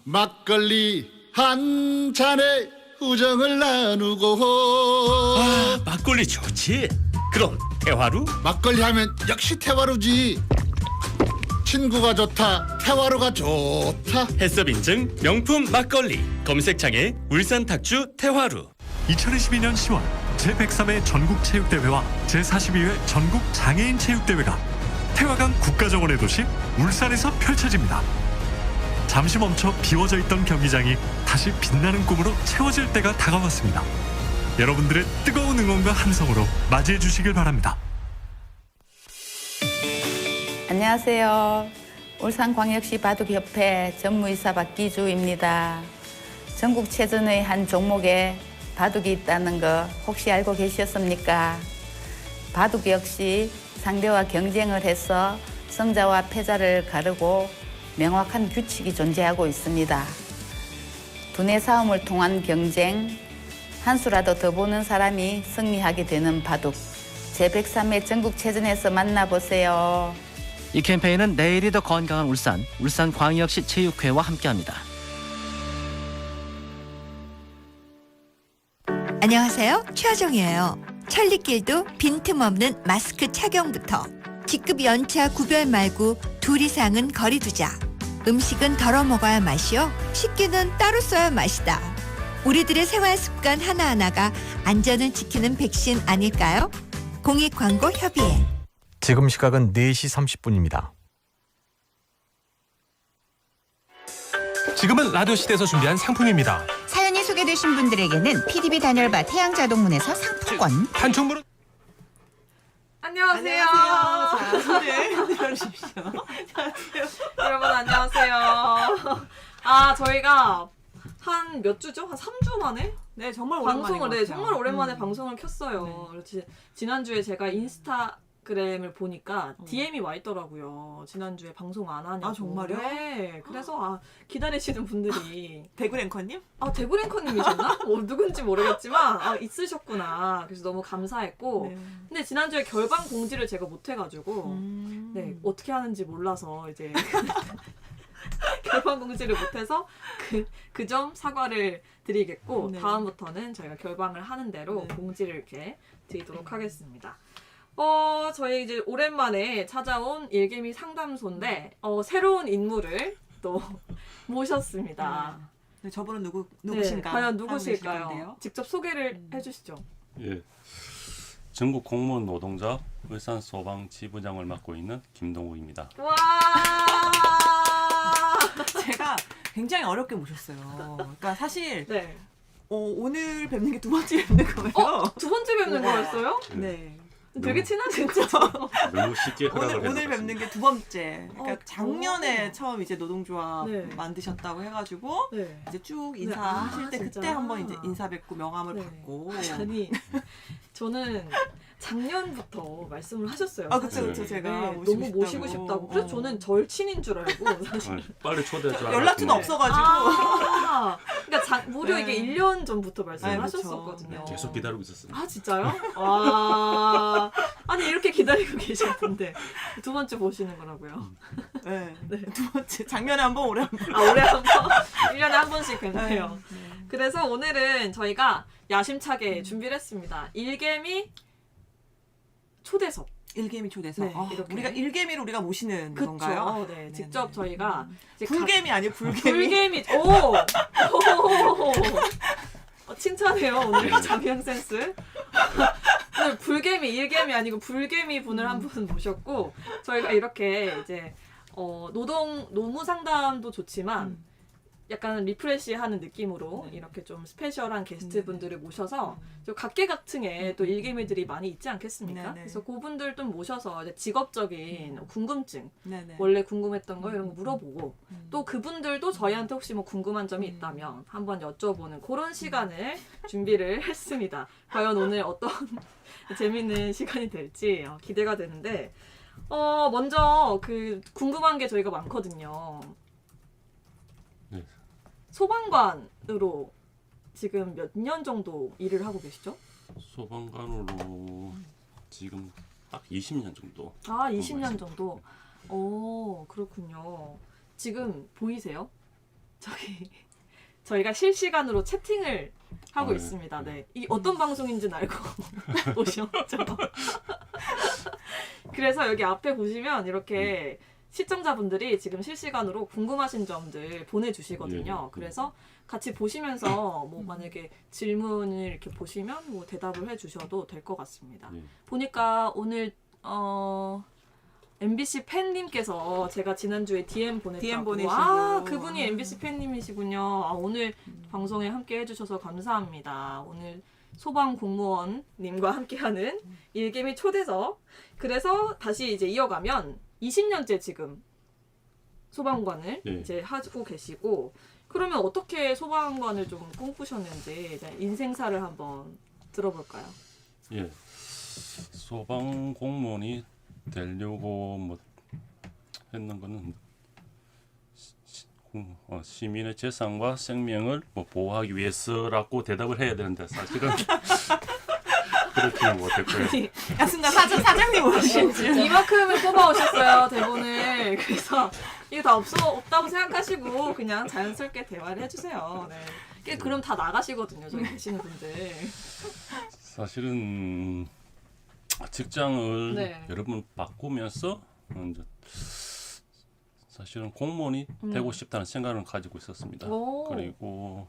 막걸리 한 잔에 우정을 나누고. 아, 막걸리 좋지. 그럼 대화루? 막걸리 하면 역시 태화루지. 친구가 좋다, 태화루가 좋다. 해썹 인증 명품 막걸리. 검색창에 울산 탁주 태화루. 2022년 10월 제103회 전국체육대회와 제42회 전국장애인체육대회가 태화강 국가정원의 도시 울산에서 펼쳐집니다. 잠시 멈춰 비워져 있던 경기장이 다시 빛나는 꿈으로 채워질 때가 다가왔습니다. 여러분들의 뜨거운 응원과 함성으로 맞이해 주시길 바랍니다. 안녕하세요. 울산광역시 바둑협회 전무이사 박기주입니다. 전국체전의 한 종목에 바둑이 있다는 거 혹시 알고 계셨습니까? 바둑 역시 상대와 경쟁을 해서 승자와 패자를 가르고 명확한 규칙이 존재하고 있습니다. 두뇌 싸움을 통한 경쟁, 한 수라도 더 보는 사람이 승리하게 되는 바둑. 제103회 전국체전에서 만나보세요. 이 캠페인은 내일이 더 건강한 울산, 울산광역시 체육회와 함께합니다. 안녕하세요. 최하정이에요. 천리길도 빈틈없는 마스크 착용부터 직급 연차 구별 말고 둘 이상은 거리 두자. 음식은 덜어 먹어야 맛이요. 식기는 따로 써야 맛이다. 우리들의 생활 습관 하나하나가 안전을 지키는 백신 아닐까요? 공익광고협의회. 지금 시각은 4시 30분입니다. 지금은 라디오 시대에서 준비한 상품입니다. 사연이 소개되신 분들에게는 PDB 단열바 태양자동문에서 상품권. 단총물은 안녕하세요. 자, 손을 들어주십시오. 여러분 안녕하세요. 아, 저희가 한 몇 주죠? 한 3주 만에? 네, 정말 오랜만에 정말 오랜만에 방송을 켰어요. 그렇지. 지난주에 제가 인스타그램을 보니까 DM이 와 있더라고요. 지난주에 방송 안 하냐고. 아, 정말요? 네. 그래서 기다리시는 분들이 대구 랭커님? 대구 랭커님이셨나? 누군지 모르겠지만 있으셨구나. 그래서 너무 감사했고. 네. 근데 지난주에 결방 공지를 제가 못 해가지고 네, 어떻게 하는지 몰라서 이제 결방 공지를 못해서 그 점 사과를 드리겠고 네. 다음부터는 저희가 결방을 하는 대로 네. 공지를 이렇게 드리도록 하겠습니다. 저희 이제 오랜만에 찾아온 일개미 상담소인데 새로운 인물을 또 모셨습니다. 네, 저분은 누구신가? 네, 과연 누구실까요? 직접 소개를 해주시죠. 예, 전국 공무원 노동자 울산 소방 지부장을 맡고 있는 김동욱입니다. 와. 제가 굉장히 어렵게 모셨어요. 그러니까 사실 네. 오늘 뵙는 게 두 번째 뵙는 거예요. 두 번째 뵙는 거였어요? 네. 되게 친한 진짜. 너무 쉽게 허락을 오늘 뵙는 게 두 번째. 그러니까 작년에 오. 처음 이제 노동조합 네. 만드셨다고 해가지고 네. 이제 쭉 네. 인사하실 때 진짜? 그때 한번 이제 인사 뵙고 명함을 네. 받고. 아니 저는 작년부터 말씀을 하셨어요. 그쵸, 사실. 그쵸. 제가 너무 모시고 싶다고. 그래서 저는 절친인 줄 알고 사실. 빨리 초대할 줄 연락처는 알았는데 없어가지고. 그러니까 무려 네. 이게 1년 전부터 말씀을 그쵸. 하셨었거든요. 계속 기다리고 있었습니다. 아 진짜요? 와. 아니 이렇게 기다리고 계셨는데 두 번째 보시는 거라고요. 네. 네. 두 번째. 작년에 한 번, 올해 한 번. 올해 한 번, 1년에 한 번씩 뵙네요. 네. 그래서 오늘은 저희가 야심차게 준비를 했습니다. 일개미 초대석. 일개미 초대석. 네, 이렇게. 우리가 일개미를 우리가 모시는 그쵸. 건가요? 네, 직접 저희가 이제 불개미 아니에요? 불개미? 불개미. 오! 칭찬해요, 오늘 자비형 센스. 오늘 불개미, 일개미 아니고 불개미 분을 한 분 모셨고, 저희가 이렇게 이제, 노무 상담도 좋지만, 약간 리프레시하는 느낌으로 이렇게 좀 스페셜한 게스트분들을 모셔서 좀 각계각층의 또 일개미들이 많이 있지 않겠습니까? 그래서 그분들 좀 모셔서 이제 직업적인 궁금증, 원래 궁금했던 거 이런 거 물어보고 또 그분들도 저희한테 혹시 뭐 궁금한 점이 있다면 한번 여쭤보는 그런 시간을 준비를 했습니다. 과연 오늘 어떤 재밌는 시간이 될지 기대가 되는데 먼저 궁금한 게 저희가 많거든요. 네. 소방관으로 지금 몇 년 정도 일을 하고 계시죠? 소방관으로 지금 딱 20년 정도. 아, 20년 정도. 오, 그렇군요. 지금 보이세요? 저희가 실시간으로 채팅을 하고 네. 있습니다. 네. 이 어떤 방송인지는 알고 오셨죠? 그래서 여기 앞에 보시면 이렇게 시청자분들이 지금 실시간으로 궁금하신 점들 보내주시거든요. 그래서 같이 보시면서 뭐 만약에 질문을 이렇게 보시면 뭐 대답을 해주셔도 될 것 같습니다. 보니까 오늘 MBC 팬님께서 제가 지난주에 DM 보냈다고. 보내시고. 그분이 MBC 팬님이시군요. 오늘 방송에 함께 해주셔서 감사합니다. 오늘 소방공무원님과 함께하는 일개미 초대석. 그래서 다시 이제 이어가면 20년째 지금 소방관을 이제 하고 계시고, 그러면 어떻게 소방관을 좀 꿈꾸셨는지 이제 인생사를 한번 들어볼까요? 예, 소방 공무원이 되려고 뭐 했는 거는 시민의 재산과 생명을 뭐 보호하기 위해서라고 대답을 해야 되는데 사실은 그렇지는 못했고요. 야, 순간 사장님 오신 이만큼을 뽑아오셨어요, 대본을. 그래서 이게 다 없다고 생각하시고 그냥 자연스럽게 대화를 해주세요. 네. 그럼 다 나가시거든요, 저기 계시는 분들. 사실은 직장을 네. 여러 번 바꾸면서 이제 사실은 공무원이 되고 싶다는 생각을 가지고 있었습니다. 그리고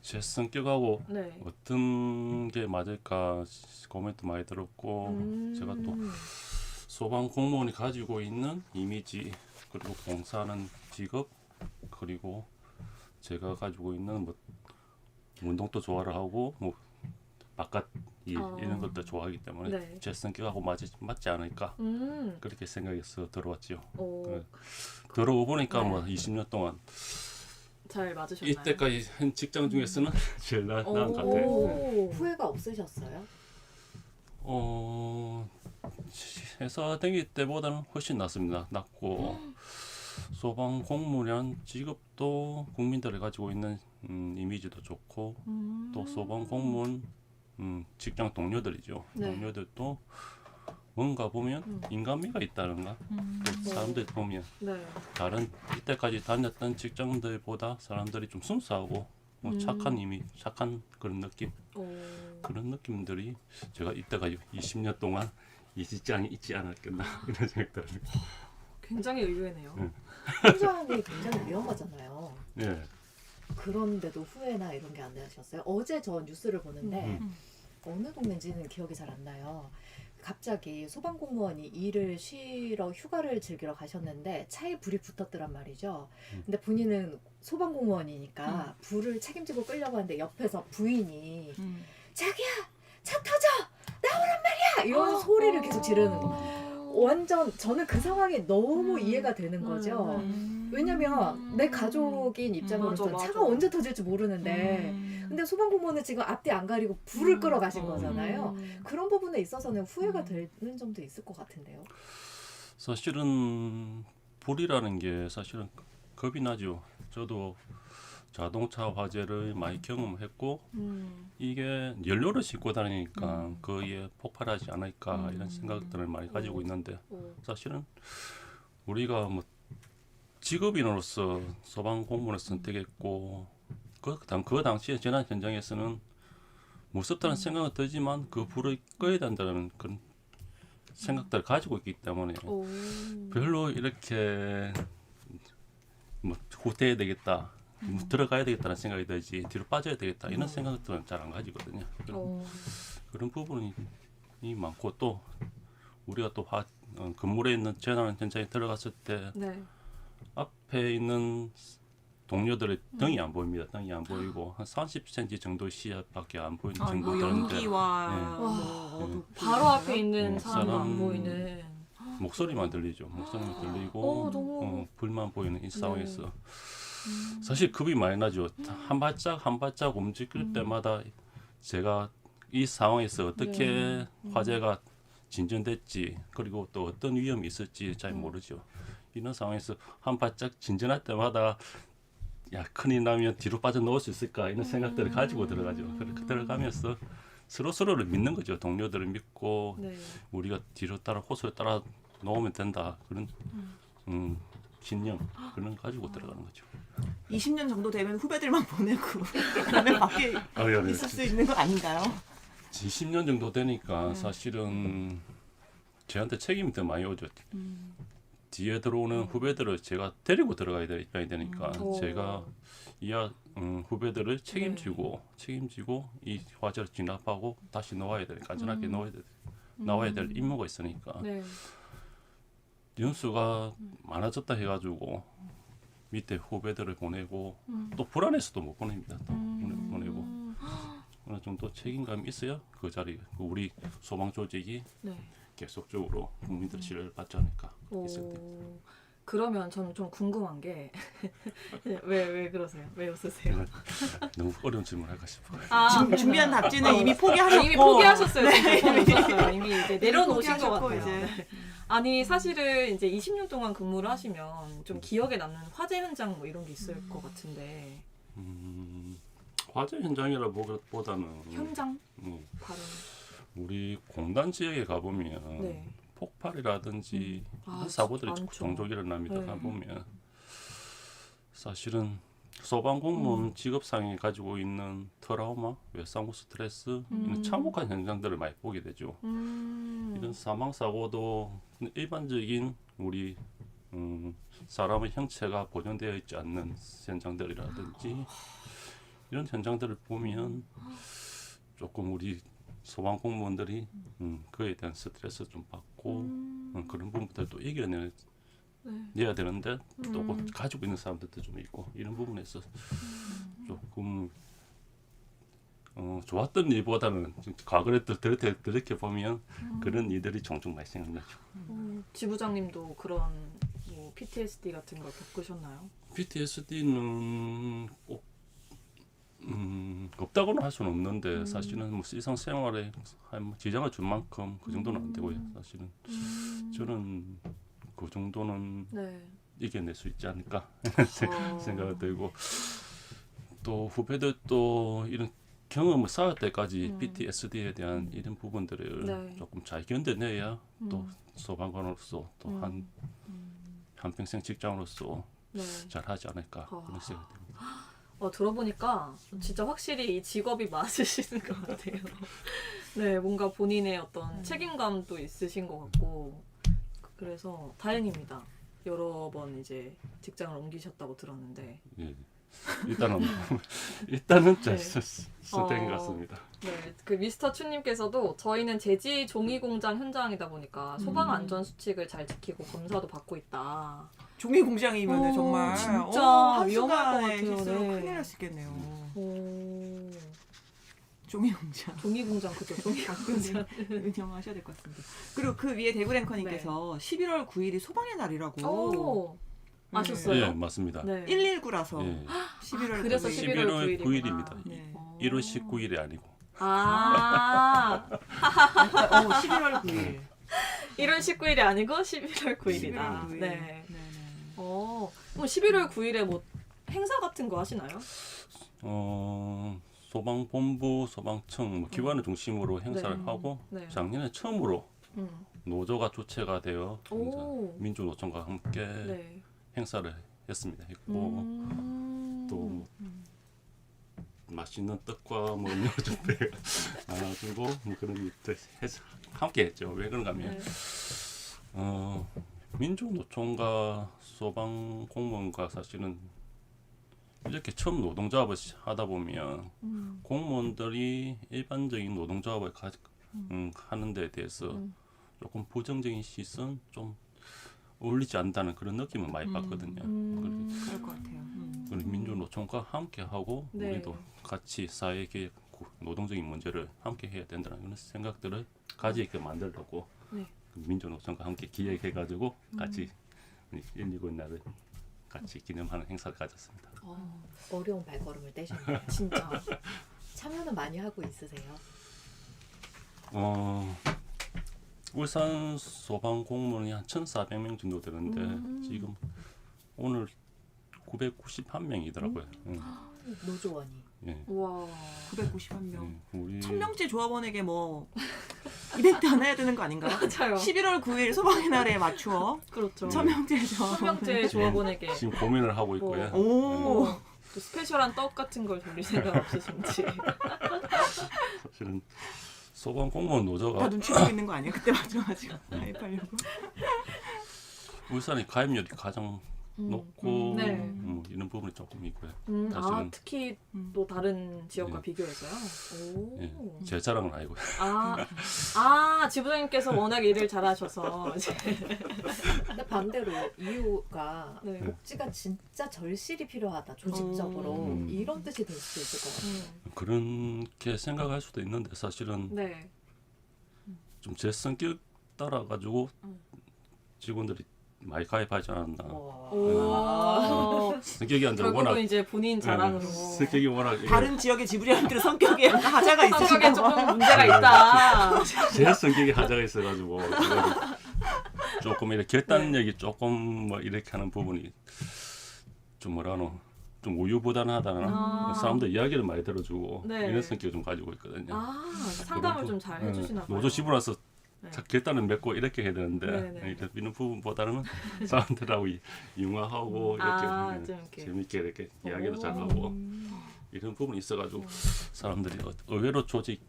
제 성격하고 네. 어떤 게 맞을까 고민도 많이 들었고, 제가 또 소방 공무원이 가지고 있는 이미지, 그리고 봉사하는 직업, 그리고 제가 가지고 있는 뭐 운동도 좋아를 하고 뭐 바깥 일 이런 것도 좋아하기 때문에 네. 제 성격하고 맞지 않을까 그렇게 생각해서 들어왔죠. 들어오 보니까 뭐 20년 동안 잘 맞으셨나요? 이때까지 한 직장 중에서는 제일 나은 것 같아요. 후회가 없으셨어요? 회사 다닐 때보다는 훨씬 낫습니다. 낫고 소방 공무원 직업도 국민들이 가지고 있는 이미지도 좋고, 또 소방 공무원 직장 동료들이죠. 네. 동료들도 뭔가 보면 인간미가 있다는가. 또 사람들 보면 네. 다른 이때까지 다녔던 직장들보다 사람들이 좀 순수하고 뭐 착한 그런 느낌. 그런 느낌들이 제가 이때까지 20년 동안 이 직장에 있지 않았겠나 이런 생각 들어요. 굉장히 의외네요. 혼자하는 게 굉장히 위험하잖아요. 네. 그런데도 후회나 이런 게 안 되셨어요? 어제 저 뉴스를 보는데 어느 동네인지는 기억이 잘 안 나요. 갑자기 소방공무원이 일을 쉬러 휴가를 즐기러 가셨는데 차에 불이 붙었더란 말이죠. 근데 본인은 소방공무원이니까 불을 책임지고 끄려고 하는데 옆에서 부인이 자기야 차 터져 나오란 말이야 이런 소리를 계속 지르는 거. 완전 저는 그 상황이 너무 이해가 되는 거죠. 왜냐면 내 가족인 입장으로서는 맞아. 차가 언제 터질지 모르는데 근데 소방공무원은 지금 앞뒤 안 가리고 불을 끄러 가신 거잖아요. 그런 부분에 있어서는 후회가 되는 점도 있을 것 같은데요. 사실은 불이라는 게 사실은 겁이 나죠. 저도 자동차 화재를 많이 경험했고 이게 연료를 싣고 다니니까 거기에 폭발하지 않을까 이런 생각들을 많이 가지고 있는데, 사실은 우리가 뭐 직업인으로서 소방 공무원을 선택했고 그 당시에 재난 현장에서는 무섭다는 생각은 들지만 그 불을 꺼야 된다는 그런 생각들을 가지고 있기 때문에 별로 이렇게 뭐 후퇴해야 되겠다, 들어가야 되겠다는 생각이 들지 뒤로 빠져야 되겠다 이런 생각들은 잘 안 가지거든요. 그런 부분이 많고, 또 우리가 또 건물에 있는 재난 현장에 들어갔을 때 앞에 있는 동료들의 등이 안 보입니다. 등이 안 보이고 한 30cm 정도 시야밖에 안 보이는 정도인데 바로 앞에 있는 사람도 안 보이는 목소리만 들리죠. 목소리만 들리고 불만 보이는 이 상황에서 사실 겁이 많이 나죠. 한 발짝 움직일 때마다 제가 이 상황에서 어떻게 화재가 진전됐지, 그리고 또 어떤 위험이 있을지 잘 모르죠. 이런 상황에서 한 발짝 진전할 때마다 야, 큰일 나면 뒤로 빠져나올 수 있을까 이런 생각들을 가지고 들어가죠. 그렇게 들어가면서 서로를 믿는 거죠. 동료들을 믿고 우리가 뒤로 따라 호수를 따라 놓으면 된다. 그런 신념 그런 거 가지고 들어가는 거죠. 20년 정도 되면 후배들만 보내고 그다음에 밖에 있을 수 있는 거 아닌가요? 20년 정도 되니까 사실은 저한테 책임이 더 많이 오죠. 뒤에 들어오는 후배들을 제가 데리고 들어가야 될 입장이 되니까 제가 후배들을 책임지고 이 과제를 진압하고 다시 나와야 안전하게 나와야 될 임무가 있으니까 네. 연수가 많아졌다 해가지고 밑에 후배들을 보내고 또 불안해서도 못 보냅니다. 또 보내고 어느 정도 책임감이 있어야 그 자리 우리 소방 조직이 네. 계속적으로 국민들 신뢰를 받지 않을까. 그러면 저는 좀 궁금한 게 왜 그러세요? 왜 웃으세요? 너무 어려운 질문 할까 싶어요. 준비한 답지는 이미 포기하셨고 이미 포기하셨어요. 네. 이미 이제 내려놓으신 것 같아요. 이제. 네. 아니 사실은 이제 20년 동안 근무를 하시면 좀 기억에 남는 화재 현장 뭐 이런 게 있을 것 같은데. 화재 현장이라보다는 현장? 발음. 우리 공단 지역에 가보면 네. 폭발이라든지 이런 사고들이 종종 일어납니다. 네. 가보면 사실은 소방공무원 직업상에 가지고 있는 트라우마, 외상후 스트레스 이런 참혹한 현장들을 많이 보게 되죠. 이런 사망사고도 일반적인 우리 사람의 형체가 보존되어 있지 않는 현장들이라든지 이런 현장들을 보면 조금 우리 소방 공무원들이 그에 대한 스트레스 좀 받고 그런 부분들도 이겨내야 되는데 또 가지고 있는 사람들도 좀 있고 이런 부분에서 조금 좋았던 일보다는 과거에 또 들이켜 보면 그런 일들이 종종 많이 생각나죠. 지부장님도 그런 뭐 PTSD 같은 걸 겪으셨나요? PTSD는 꼭 없다고는 할 수는 없는데 사실은 뭐 일상생활에 지장을 준 만큼 그 정도는 안 되고요. 사실은 저는 그 정도는 이겨낼 수 있지 않을까 생각이 들고 또 후배들도 이런 경험을 쌓을 때까지 PTSD에 대한 이런 부분들을 조금 잘 견뎌내야 또 소방관으로서 또 한평생 직장으로서 잘 하지 않을까 그런 생각이 듭니다. 들어보니까 진짜 확실히 이 직업이 맞으시는 것 같아요. 네, 뭔가 본인의 어떤 책임감도 있으신 것 같고 그래서 다행입니다. 여러 번 이제 직장을 옮기셨다고 들었는데. 예. 일단은 잘 된 것 같습니다. 네, 그 미스터 추님께서도 저희는 제지 종이 공장 현장이다 보니까 소방 안전 수칙을 잘 지키고 검사도 받고 있다. 종이 공장이면 정말 진짜 위험할 것 같아요. 실수로 큰일 날 수 있겠네요. 종이 공장. 종이 공장 그죠? 종이 공장 운영하셔야 될 것 같습니다. 그리고 그 위에 대구랭커님께서 11월 9일이 소방의 날이라고. 아셨어요? 네, 맞습니다. 네. 119라서 11월 그래서 11월 9일이구나. 9일입니다. 네. 1월 19일이 아니고. 11월 9일. 1월 19일이 아니고 11월 9일이다. 11월 9일. 네. 그럼 11월 9일에 뭐 행사 같은 거 하시나요? 소방본부, 소방청 뭐 기관을 중심으로 행사를 하고 작년에 처음으로 노조가 주체가 되어 민주노총과 함께 행사를 했습니다. 했고 또 맛있는 떡과 뭐 음료 준비 나눠주고 뭐 그런 일들 해서 함께 했죠. 왜 그런가 하면 민주노총과 소방공무원과 사실은 이렇게 처음 노동조합을 하다 보면 공무원들이 일반적인 노동조합을 하는 데 대해서 조금 부정적인 시선 좀 어울리지 않는다는 그런 느낌을 많이 받거든요. 그럴 것 같아요. 우리 민주노총과 함께 하고 우리도 같이 사회개혁 노동적인 문제를 함께 해야 된다는 그런 생각들을 가지게 만들려고 민주노총과 함께 기획해가지고 같이 119 날을 같이 기념하는 행사를 가졌습니다. 어려운 발걸음을 떼셨네요. 진짜. 참여는 많이 하고 있으세요? 울산 소방 공무원이 한 1,400명 정도 되는데 지금 오늘 991명이더라고요. 노조원이. 예. 와. 991명. 예, 우리 1000명째 조합원에게 뭐 이벤트 하나 해야 되는 거 아닌가요? 맞아요. 11월 9일 소방의 날에 맞추어 그렇죠. 1000명째 조합원. 1000명째 조합원에게. 지금 고민을 하고 있고요. 오. 또 스페셜한 떡 같은 걸 돌릴 생각 없으신지. 사실은 소방 공무원 노조가 다 눈치 보고 있는 거 아니야? 그때 맞춰가지고 가입하려고. 울산의 가입률이 가장 높고 네. 뭐 이런 부분이 조금 있고요. 아, 사실은 특히 또 다른 지역과 네. 비교해서요? 오. 예, 제 자랑은 아니고요. 지부장님께서 워낙 일을 잘하셔서 이제. 근데 반대로 이유가 네. 복지가 진짜 절실히 필요하다 조직적으로 이런 뜻이 될 수도 있을 것 같아요. 그렇게 생각할 수도 있는데 사실은 네. 좀 제 성격 따라 가지고 직원들이 많이 가입하지 않았나. 오. 성격이 안 좋아. 결국은 워낙 이제 본인 자랑으로. 성격이 워낙 다른 지역의 지부장님들은 성격에 하자가 있으시고 성격에 조금 문제가 있다. 제 성격이 하자가 있어가지고 조금 이렇게 결단력이 조금 뭐 이렇게 하는 부분이 좀 뭐라노 좀 우유부단하다나 사람들 이야기를 많이 들어주고 네. 이런 성격을 좀 가지고 있거든요. 상담을 좀 잘 해주시나 봐요. 노조 지부라서 네. 결단을 맺고 이렇게 해야 되는데 네네. 이런 부분보다는 사람들하고 융화하고 이렇게 좀 이렇게. 재밌게 이렇게 이야기도 잘하고 이런 부분이 있어가지고 사람들이 의외로 조직이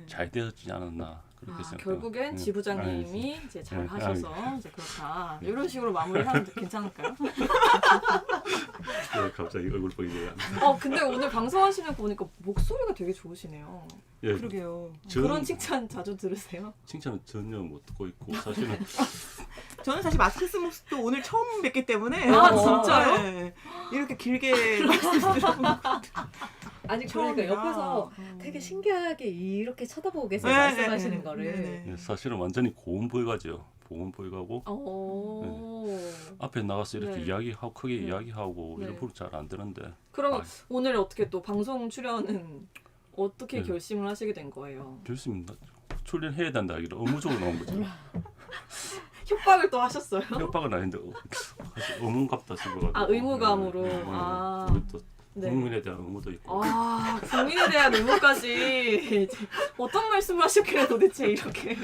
잘 되었지 않았나 그렇게 생각해요. 결국엔 지부장님이 이제 잘 하셔서 이제 그렇다. 이런 식으로 마무리하면 괜찮을까요? 갑자기 얼굴 보이네요. 근데 오늘 방송하시는 거 보니까 목소리가 되게 좋으시네요. 예, 그러게요. 그런 칭찬 자주 들으세요? 칭찬은 전혀 못 듣고 있고 사실은 저는 사실 마스크 쓴 모습도 오늘 처음 뵙기 때문에 진짜요? 네. 이렇게 길게 말씀드리고 아니 그러니까 처음이라. 옆에서 되게 신기하게 이렇게 쳐다보고 계세요. 네, 말씀하시는 네, 거를. 네, 네. 사실은 완전히 고음보이가죠. 고음보이가고 앞에 나가서 이렇게 네. 이야기하고 크게 네. 이야기하고 네. 이런 부분 잘 안 되는데 그럼 오늘 어떻게 또 방송 출연은 어떻게 네. 결심을 하시게 된 거예요? 됐습니다. 출연해야 된다 하기로 의무적으로 나온 거죠. 협박을 또 하셨어요? 협박은 아닌데 사실 의무감다 싶어가지고 의무감으로. 우리 또 네. 국민에 대한 의무도 있고 국민에 대한 의무까지 이제 어떤 말씀을 하셨길래 도대체 이렇게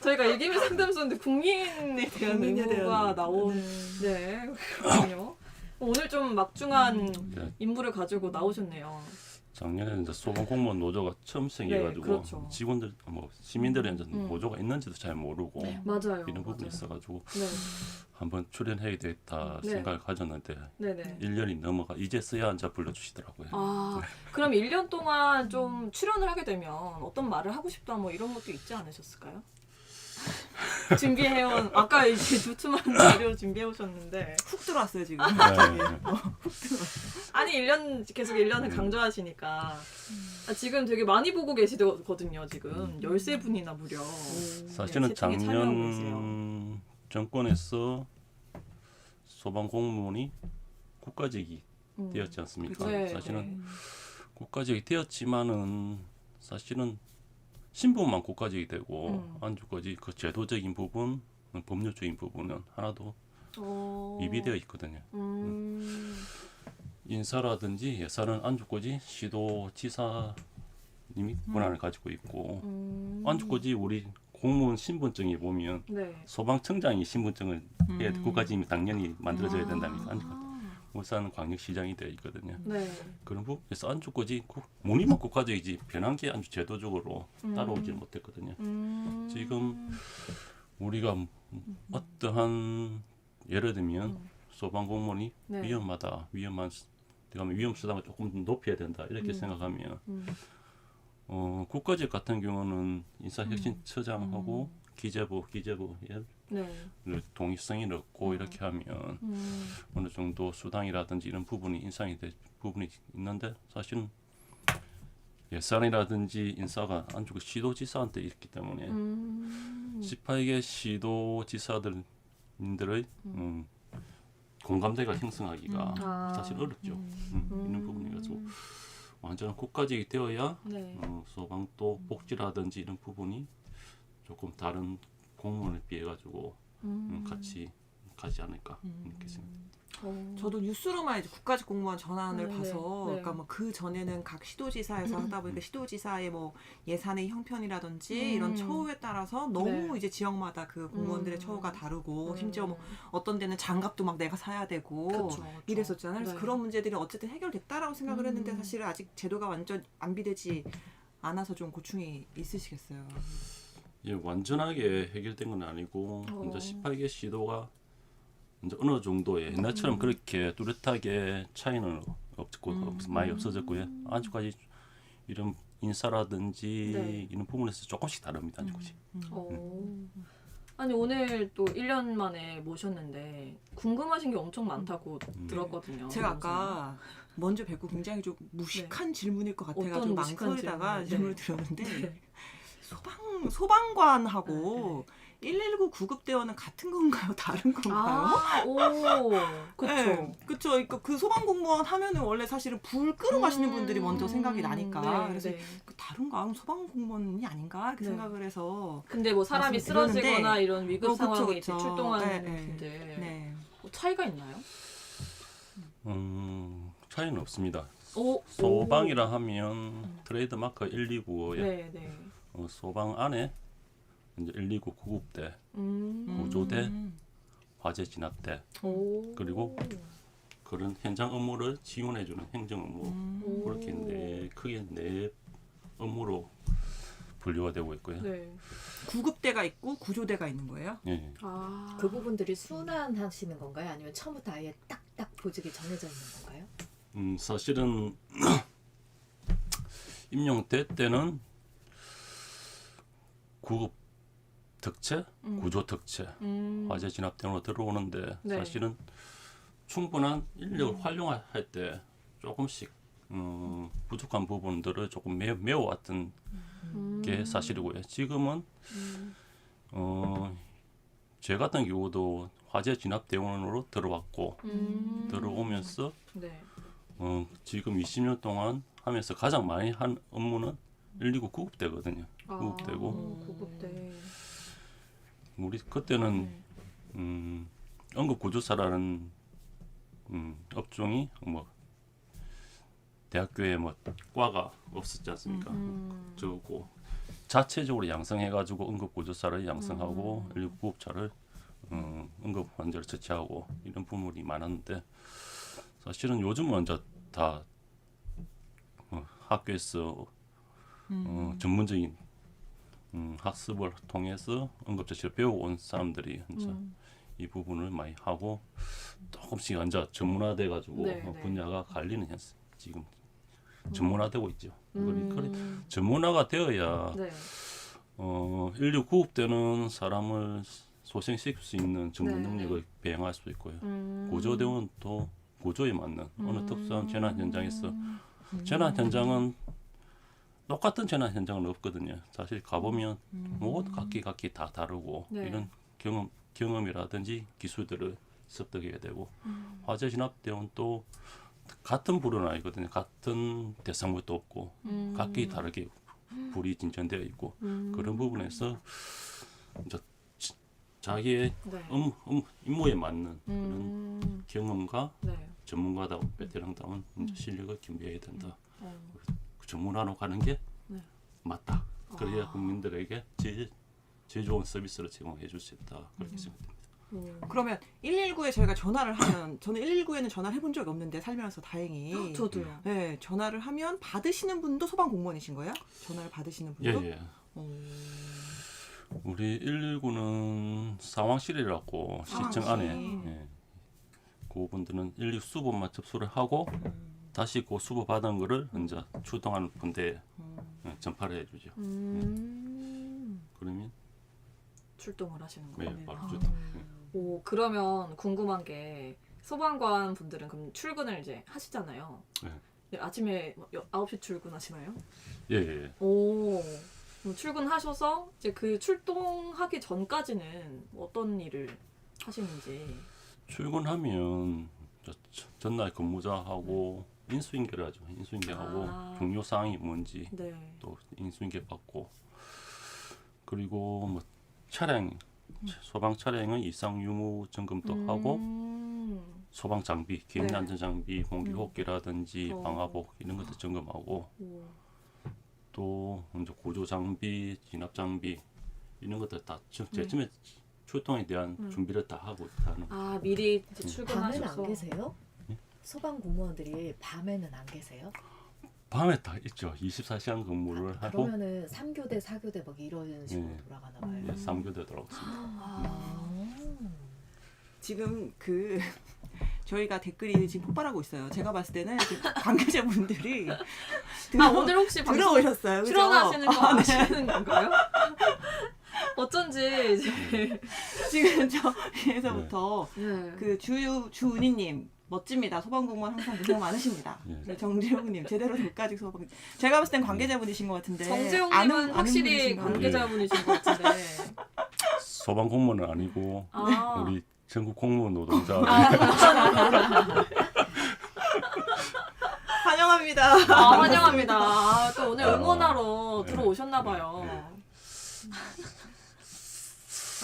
저희가 이기면 상담소인데 국민에 대한 의무가 나온 네 그렇군요. 오늘 좀 막중한 임무를 가지고 나오셨네요. 작년에 이제 소방 공무원 노조가 처음 생겨가지고 그렇죠. 직원들 뭐 시민들은 이제 노조가 있는지도 잘 모르고 맞아요. 이런 부분이 있어가지고 네. 한번 출연해야 되겠다 네. 생각을 가졌는데 네네. 1년이 넘어가 이제서야 앉아 불러주시더라고요. 그럼 1년 동안 좀 출연을 하게 되면 어떤 말을 하고 싶다 뭐 이런 것도 있지 않으셨을까요? 준비해온 아까 이제 두툼한 자료 준비해 오셨는데 훅 들어왔어요 지금. 아니 1년 계속 1년을 강조하시니까 지금 되게 많이 보고 계시거든요. 지금 13분이나 무려. 사실은 채팅에 참여하고 계세요. 작년 정권에서 소방 공무원이 국가직이 되었지 않습니까? 네, 사실은 국가직이 되었지만은 사실은 신분만 국가직이 되고 안주까지 그 제도적인 부분, 법률적인 부분은 하나도 미비되어 있거든요. 인사라든지 예산은 안주까지 시도지사님이 권한을 가지고 있고 안주까지 우리 공무원 신분증에 보면 소방청장이 신분증을 해야 국가직이 당연히 만들어져야 된다니까. 울산 광역시장이 되어 있거든요. 그런 부분에서 안주까지 문의만 국가적이지 변한 게 안주 제도적으로 따라오지 못했거든요. 지금 우리가 어떠한 예를 들면 소방 공무원이 위험하다, 위험 수당을 조금 높여야 된다 이렇게 생각하면 국가직 같은 경우는 인사혁신처장하고 기재부에 동의성이 높고 이렇게 하면 어느 정도 수당이라든지 이런 부분이 인상이 될 부분이 있는데 사실은 예산이라든지 인사가 안 주고 시도지사한테 있기 때문에 18개 시도지사들의 공감대가 형성하기가 사실 어렵죠. 이런 부분이 가지고 완전 국가직이 되어야 소방도 복지라든지 이런 부분이 조금 다른 공무원에 비해 가지고 같이 가지 않을까 이렇게 생각합니다. 저도 뉴스로만 이제 국가직 공무원 전환을 네, 봐서, 네. 그러니까 뭐 그 전에는 각 시도지사에서 하다 보니까 시도지사의 뭐 예산의 형편이라든지 이런 처우에 따라서 너무 네. 이제 지역마다 그 공무원들의 처우가 다르고, 심지어 뭐 음. 어떤 데는 장갑도 막 내가 사야 되고 그쵸. 이랬었잖아요. 그래서 네. 그런 문제들이 어쨌든 해결됐다라고 생각을 했는데 사실 아직 제도가 완전 안비되지 않아서 좀 고충이 있으시겠어요. 예, 완전하게 해결된 건 아니고 이제 18개 시도가 이제 어느 정도의 옛날처럼 그렇게 뚜렷하게 차이는 없고 많이 없어졌고요. 아직까지 이런 인사라든지 네. 이런 부분에서 조금씩 다릅니다. 조금씩. 아니 오늘 또 1년 만에 모셨는데 궁금하신 게 엄청 많다고 들었거든요. 제가 아까 먼저 뵙고 굉장히 좀 무식한 질문일 것 같아가지고 어떤 무식한 망설이다가 질문? 질문을 드렸는데 네. 소방관하고 119 구급대원은 같은 건가요? 다른 건가요? 그쵸. 그쵸. 그러니까 그 소방 공무원 하면은 원래 사실은 불 끄러 가시는 분들이 먼저 생각이 나니까. 네, 그래서 네. 그 다른가? 그럼 소방 공무원이 아닌가? 이렇게 네. 생각을 해서. 근데 뭐 사람이 말씀을 쓰러지거나 드렸는데, 이런 위급 그쵸, 상황에 그쵸. 이제 출동하는 네, 분들 네. 뭐 차이가 있나요? 차이는 없습니다. 오, 소방이라 하면 트레이드 마크 129에 네, 네. 소방 안에 이제 129 구급대, 음. 구조대, 화재 진압대, 그리고 그런 현장 업무를 지원해주는 행정 업무 그렇게 크게 네 업무로 분류가 되고 있고요. 네. 구급대가 있고 구조대가 있는 거예요? 예. 그 부분들이 순환하시는 건가요? 아니면 처음부터 아예 딱딱 보직이 정해져 있는 건가요? 사실은 임용대 때는 구급 특채, 구조 특채, 화재 진압 등으로 들어오는데 네. 사실은 충분한 인력을 활용할 때 조금씩 부족한 부분들을 조금 메워왔던 게 사실이고요. 지금은 제 같은 경우도 화재 진압 대원으로 들어왔고 들어오면서 네. 지금 20년 동안 하면서 가장 많이 한 업무는 119 구급대거든요. 구급대고 구급대. 우리 그때는 응급구조사라는 업종이 뭐 대학교에 뭐 과가 없었지 않습니까? 적고 자체적으로 양성해가지고 응급구조사를 양성하고 119 구급차를 응급 환자를 처치하고 이런 부분이 많았는데 사실은 요즘은 이제 다 학교에서 전문적인 학습을 통해서 응급처치를 배워온 사람들이 이제 이 부분을 많이 하고 조금씩 이제 전문화돼 가지고 네, 네. 분야가 갈리는 현상 지금 전문화되고 있죠. 전문화가 되어야 네. 119 구급대는 사람을 소생시킬 수 있는 전문 네, 능력을 배양할 수 있고요. 구조대원 또 구조에 맞는 어느 특수한 재난 현장에서 재난 현장은 똑같은 재난 현장은 없거든요. 사실 가보면 모두 각기 다 다르고 네. 이런 경험이라든지 기술들을 습득해야 되고 화재 진압 대원 또 같은 불은 아니거든요. 같은 대상물도 없고 각기 다르게 불이 진전되어 있고 그런 부분에서 이제 자기의 네. 임무에 맞는 그런 경험과 네. 전문가다운 베테랑다운 이제 실력을 겸비해야 된다. 그 전문화로 가는 게 네. 맞다. 그래야 국민들에게 제일 좋은 서비스를 제공해 줄 수 있다. 그렇게 생각됩니다. 그러면 119에 저희가 전화를 하면 저는 119에는 전화를 해본 적이 없는데 살면서 다행히 저도요. 네, 전화를 하면 받으시는 분도 소방 공무원이신 거예요? 전화를 받으시는 분도? 예. 우리 119는 상황실이라고 시청 안에 예. 그분들은 119 수보만 접수를 하고 다시 그 수보 받은 거를 이제 출동하는 분대에 전파를 해주죠. 그러면 출동을 하시는 거예요. 네, 바로 출동. 오, 그러면 궁금한 게 소방관 분들은 그럼 출근을 이제 하시잖아요. 네. 아침에 9시 출근하시나요? 예. 오, 그럼 출근하셔서 이제 그 출동하기 전까지는 어떤 일을 하시는지. 출근하면 전날 근무자하고 인수인계를 하죠. 인수인계하고 중요 사항이 뭔지 네. 또 인수인계 받고 그리고 뭐 차량 소방 차량의 이상 유무 점검도 하고 소방 장비, 개인 네. 안전 장비, 공기 호흡기라든지 어. 방화복 이런 것들 점검하고 오. 또 이제 구조 장비, 진압 장비 이런 것들 다 제쯤에 출동에 대한 준비를 다 하고 있다는. 아 미리 이제 밤에는 출근하셔서. 안 계세요? 소방 공무원들이 밤에는 안 계세요? 밤에 다 있죠. 24시간 근무를 하고 그러면은 3교대, 4교대 막 이런 식으로 네. 돌아가나 봐요. 3교대 돌아왔습니다. 지금 그 저희가 댓글이 지금 폭발하고 있어요. 제가 봤을 때는 그 관계자분들이 오늘 혹시 방송 들어오셨어요. 그죠? 출연하시는 거 네. 아시는 건가요? 어쩐지 이제 지금 저에서부터 네. 그 주은희님 멋집니다. 소방공무원 항상 고생 많으십니다. 예. 네, 정재웅님 제대로 돌까지 소방. 제가 봤을 땐 관계자분이신 것 같은데. 정재용님은 확실히 분이신가요? 관계자분이신 것 같은데. 소방 공무원은 아니고 아. 우리 전국 공무원 노동자. 환영합니다. 환영합니다. 또 오늘 응원하러 네. 들어오셨나 봐요.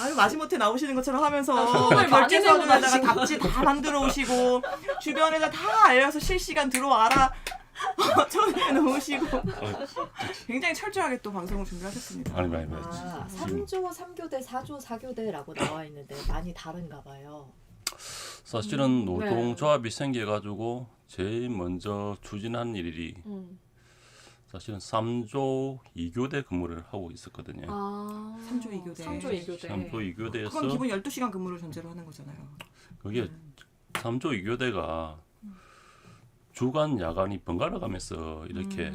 아유 마지못해 나오시는 것처럼 하면서 정말 많이 결제서에다가 내고 답지 다 만들어 오시고 주변에다 다 알려서 실시간 들어와라 쳐내 놓으시고 굉장히 철저하게 또 방송을 준비하셨습니다. 아니. 3조, 3교대, 4조, 4교대라고 나와 있는데 많이 다른가 봐요. 사실은 노동조합이 생겨가지고 제일 먼저 추진한 일이 사실은 3조 2교대 근무를 하고 있었거든요. 3조 2교대. 3조 2교대. 3조 2교대에서 그건 기본 12시간 근무를 전제로 하는 거잖아요. 그게 3조 2교대가 주간 야간이 번갈아 가면서 이렇게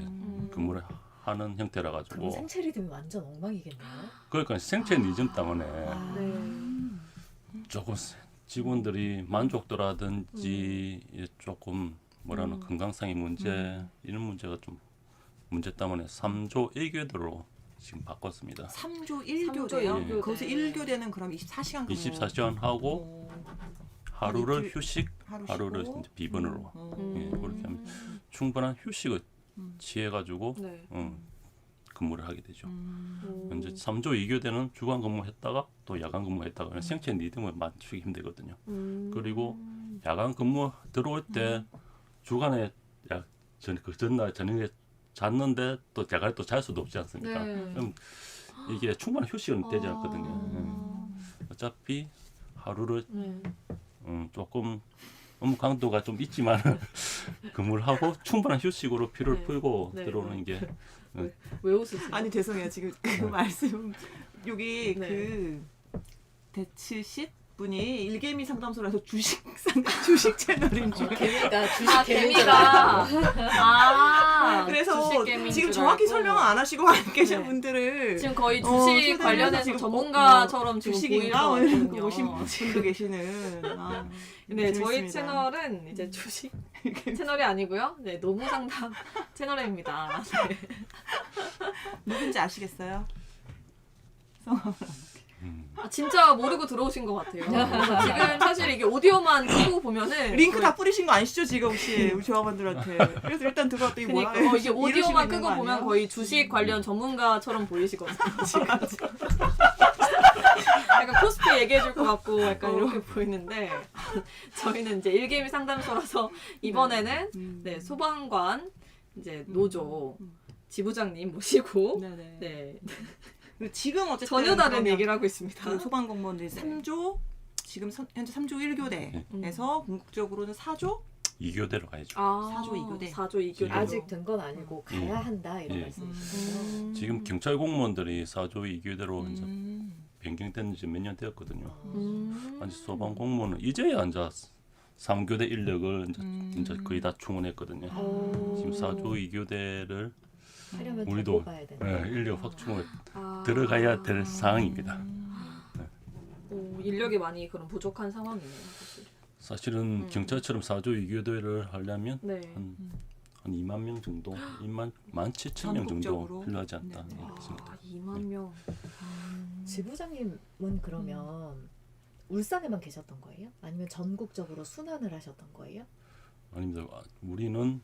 근무를 하는 형태라 그럼 가지고 생체 리듬이 완전 엉망이겠네요. 그러니까 생체 리즘 때문에 네. 조금 직원들이 만족도라든지 조금 뭐라나 건강상의 문제 이런 문제가 좀 문제 때문에 3조 1교대로 지금 바꿨습니다. 3조 1교대요? 1교대요? 거기서 1교대는 그럼 24시간 근무. 24시간 하고 하루를 휴식, 하루 하루를 쉬고. 이제 비번으로 예, 그렇게 하면 충분한 휴식을 취해가지고 네. 근무를 하게 되죠. 이제 3조 2교대는 주간 근무했다가 또 야간 근무했다가 생체 리듬을 맞추기 힘들거든요. 그리고 야간 근무 들어올 때 주간에 그 전날 저녁에 잤는데 또 야간에 또 잘 수도 없지 않습니까? 네. 그럼 이게 충분한 휴식은 되지 않거든요. 어차피 하루를 조금 업무 강도가 좀 있지만 근무를 하고 충분한 휴식으로 피로를 네. 풀고 네. 들어오는 게 왜 웃으세요? 아니 죄송해요. 지금 그 말씀 여기 네. 그 대치씰 분이 일개미 상담소라서 주식 채널인 줄. 개미가 주식 개미가. 그래서 주식개미인 지금 줄 정확히 알고. 설명을 안 하시고 계신 분들을 지금 거의 주식 초대를 관련해서 해서 지금 전문가처럼 지금 주식인가 보이거든요. 오신 분도 계시는. 네, 저희 재밌습니다. 채널은 이제 주식 채널이 아니고요. 네, 노무 상담 채널입니다. 네. 누군지 아시겠어요? 진짜 모르고 들어오신 것 같아요. 지금 사실 이게 오디오만 끄고 보면은 링크 다 뿌리신 거 아니시죠 지금 혹시 우리 조합원들한테. 그래서 일단 들어왔더니 뭐야? 그러니까 이게 이러시고 오디오만 있는 끄고 거 보면 아니에요? 거의 주식 관련 전문가처럼 보이시거든요. 지금. 약간 코스프레 얘기해 줄 것 같고 약간 이렇게 보이는데 저희는 이제 일개미 상담소라서 이번에는 네, 소방관 이제 노조 지부장님 모시고 네. 그리고 지금 어쨌든 전혀 다른 그러면 얘기를 하고 있습니다. 그 소방공무원들이 3조 지금 현재 3조 1교대에서 궁극적으로는 4조 2교대로 가야죠. 4조 2교대. 4조 2교대. 아직 된 건 아니고 가야 한다 이런 예. 말씀이시죠. 지금 경찰 공무원들이 4조 2교대로 이제 변경된 지 몇 년 되었거든요. 아직 소방 공무원은 이제야 이제 3교대 인력을 이제 거의 다 충원했거든요. 지금 4조 2교대를 하려면 우리도 더 뽑아야 되네. 인력 확충을 들어가야 될 상황입니다. 인력이 많이 그럼 부족한 상황이네요. 사실. 사실은 경찰처럼 4조 2교대를 하려면 네. 한 2만 명 정도, 17,000명 정도 전국적으로? 필요하지 않다. 있습니다. 2만 명. 지부장님은 그러면 울산에만 계셨던 거예요? 아니면 전국적으로 순환을 하셨던 거예요? 아닙니다. 우리는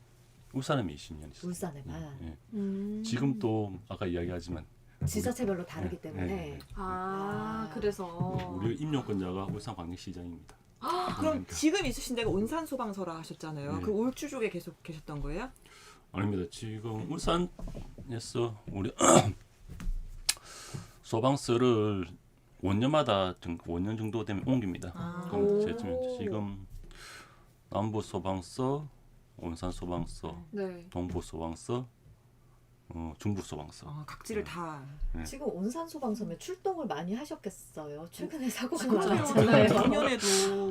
울산에만 20년 있어요. 울산에만. 예. 지금 또 아까 이야기하지만 지자체별로 다르기 때문에. 그래서 우리 임용권자가 울산광역시장입니다. 그럼 지금 있으신 데가 온산 소방서라 하셨잖아요. 네. 그 울주 쪽에 계속 계셨던 거예요? 아닙니다. 지금 울산에서 우리 소방서를 5년마다 5년 정도 되면 옮깁니다. 그럼 지금 남부 소방서, 온산 소방서, 네. 동부 소방서, 중부 소방서. 각지를 다. 네. 지금 온산 소방서면 출동을 많이 하셨겠어요. 최근에 사고가 진짜요? 많았잖아요. 작년에도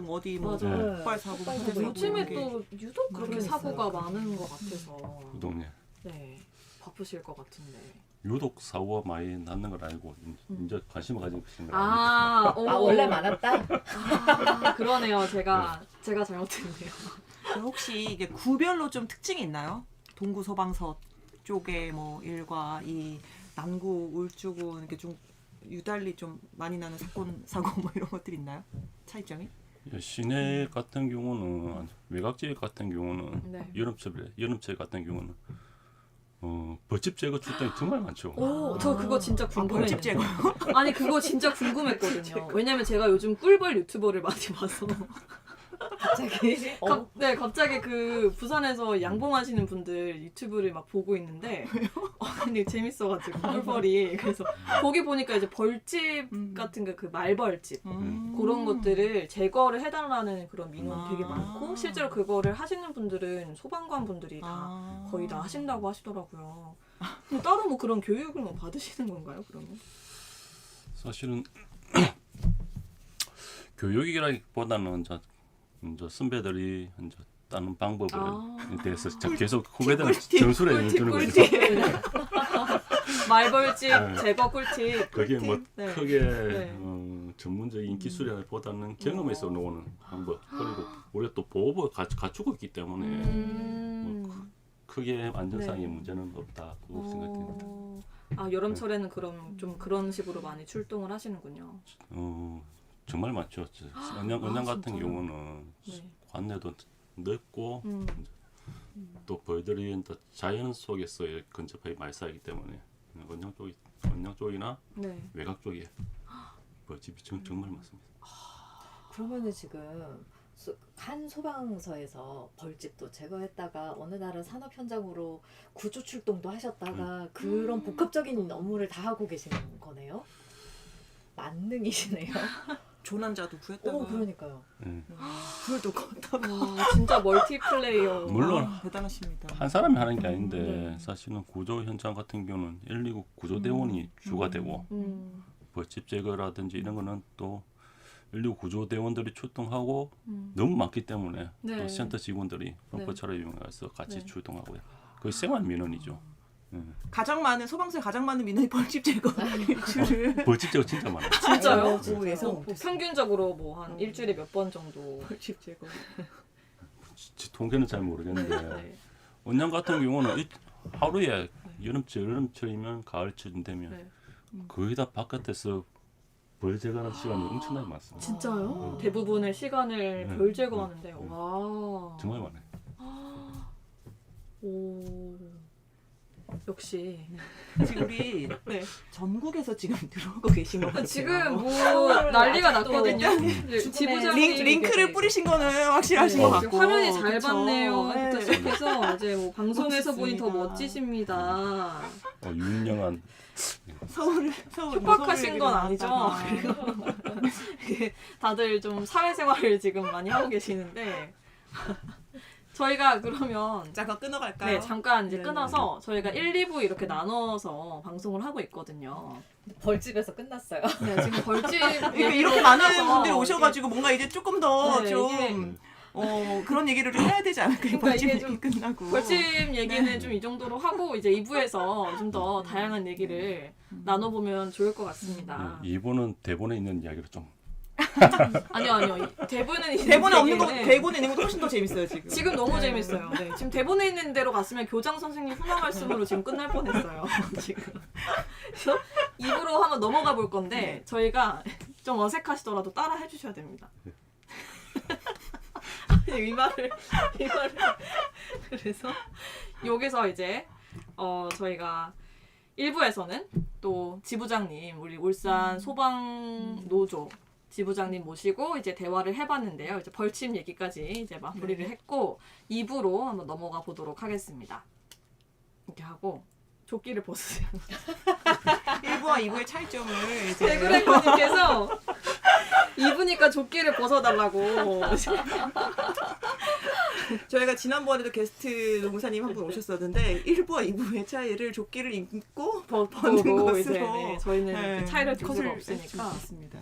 어디 뭐 맞아요. 폭발 사고 폭발 사고 사고 요즘에 이런 게. 또 유독 그렇게 많이 사고가 있어요. 많은 것 같아서 동네. 네 바쁘실 것 같은데. 유독 사고가 많이 났는 걸 알고 이제 관심을 가지고 계신 걸 아, 압니다. 원래 많았다? 아, 그러네요. 제가 잘못했네요. 그럼 혹시 이게 구별로 좀 특징이 있나요? 동구 소방서 쪽에 뭐 1과 2, 남구 울주군 이렇게 좀 유달리 좀 많이 나는 사건 사고 뭐 이런 것들 있나요? 차이점이? 시내 같은 경우는 외곽 지역 같은 경우는 네. 여름철 같은 경우는 벌집 제거 출동이 정말 많죠. 오, 저 그거 진짜 궁금해요. 벌집 제거. 아니 그거 진짜 궁금했거든요. 왜냐면 제가 요즘 꿀벌 유튜버를 많이 봐서 갑자기? 네 갑자기 그 부산에서 양봉하시는 분들 유튜브를 막 보고 있는데 근데 재밌어가지고 꿀벌이 그래서 거기 보니까 이제 벌집 같은 거 그 말벌집 그런 것들을 제거를 해달라는 그런 민원이 되게 많고 실제로 그거를 하시는 분들은 소방관 분들이 다 거의 다 하신다고 하시더라고요. 근데 따로 뭐 그런 교육을 뭐 받으시는 건가요 그러면? 사실은 교육이라기보다는 이제 선배들이 이제 따는 방법을 대해서 계속 후배들은 전수를 해주는 거죠. 말벌집 네. 제거 꿀팁. 그게 뭐 네. 크게 네. 전문적인 기술이라기보다는 경험에서 나오는 방법 그리고 우리가 또 보호를 갖추고 있기 때문에 뭐 크게 안전상의 문제는 없다 그렇게 생각됩니다. 아 여름철에는 그럼 좀 그런 식으로 많이 출동을 하시는군요. 정말 많죠. 언양 같은 진짜요? 경우는 네. 관내도 넓고 또 벌들이 자연 속에서의 근접하게 많이 쌓이기 때문에 언양 쪽이나 네. 외곽 쪽에 벌집이 정말 많습니다. 그러면은 지금 한 소방서에서 벌집도 제거했다가 어느 날은 산업 현장으로 구조 출동도 하셨다가 그런 복합적인 업무를 다 하고 계시는 거네요. 만능이시네요. 조난자도 구했다가. 그러니까요. 불도 껐다가. 와 진짜 멀티플레이어. 물론 대단하십니다. 한 사람이 하는 게 아닌데 사실은 구조 현장 같은 경우는 119 구조대원이 주가 되고 벌집 제거라든지 이런 거는 또 119 구조대원들이 출동하고 너무 많기 때문에 네. 또 센터 직원들이 펌프차를 이용해서 같이 출동하고요. 그게 생활 민원이죠. 가장 많은 소방서에 가장 많은 민원이 벌집 제거 일주를. 벌집 제거 진짜 많아요. 진짜요? 오, 예상 못했어요. 평균적으로 뭐 한 일주일에 몇 번 정도 벌집 제거. 통계는 잘 모르겠는데 네. 언양 같은 경우는 하루에 여름철이면 가을쯤 되면 네. 거의 다 바깥에서 벌 제거하는 시간이 엄청나게 많습니다. 진짜요? 대부분의 시간을 네. 벌 제거하는데 와 정말 많아요. 오 역시 지금 우리 네. 전국에서 지금 들어오고 계신 것 같아요. 지금 뭐 난리가 났거든요. 네. 지부장님 링크를 뿌리신 거는 확실하신 것 같고. 화면이 잘 그쵸? 봤네요. 네. 부터 시작해서 이제 뭐 방송에서 보니 더 멋있습니다. 멋지십니다. 유명한 서울 협박하신 건 아니죠? 다들 좀 사회생활을 지금 많이 하고 계시는데 저희가 그러면 잠깐 끊어갈까요? 네, 잠깐 이제 네, 끊어서 저희가 1, 2부 이렇게 나눠서 방송을 하고 있거든요. 벌집에서 끝났어요. 네, 지금 벌집 이렇게 많은 분들이 오셔가지고 뭔가 이제 조금 더 네, 좀 그런 얘기를 좀 해야 되지 않을까? 그러니까 벌집 이게 얘기 좀 끝나고 벌집 얘기는 좀 이 정도로 하고 이제 2부에서 좀 더 다양한 얘기를 나눠보면 좋을 것 같습니다. 이분은 대본에 있는 이야기로 좀 아니요. 대본에 없는 거 대본에 있는 것도 훨씬 더 재밌어요 지금. 지금 너무 재밌어요. 네, 지금 대본에 있는 대로 갔으면 교장 선생님 훈화 말씀으로 지금 끝날 뻔했어요. 지금. 그래서 입으로 한번 넘어가 볼 건데 저희가 좀 어색하시더라도 따라 해주셔야 됩니다. 이 말을 그래서 여기서 이제 저희가 1부에서는 또 지부장님 우리 울산 소방 노조 지부장님 모시고 이제 대화를 해봤는데요. 이제 벌침 얘기까지 이제 마무리를 했고 2부로 한번 넘어가 보도록 하겠습니다. 이렇게 하고 조끼를 벗으세요. 1부와 2부의 차이점을 이제 대구랭님께서 2부니까 조끼를 벗어달라고. 저희가 지난번에도 게스트 노무사님 한 분 오셨었는데 1부와 2부의 차이를 조끼를 입고 벗는 보고 것으로 이제 네, 저희는 네, 그 차이를 줄 수가 컷을 없으니까. 맞습니다.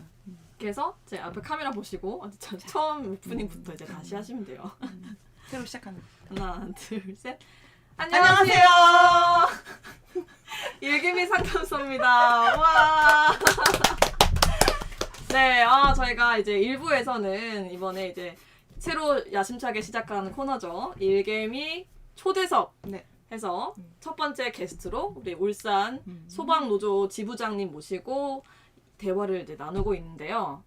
그래서 제 앞에 카메라 보시고 처음 오프닝부터 이제 다시 하시면 돼요. 새로 시작하는. 하나, 둘, 셋. 안녕하세요. 일기미 상담소입니다. 와. 네, 저희가 이제 1부에서는 이번에 이제 새로 야심차게 시작하는 코너죠. 일개미 초대석 네. 해서 첫 번째 게스트로 우리 울산 소방노조 지부장님 모시고 대화를 이제 나누고 있는데요.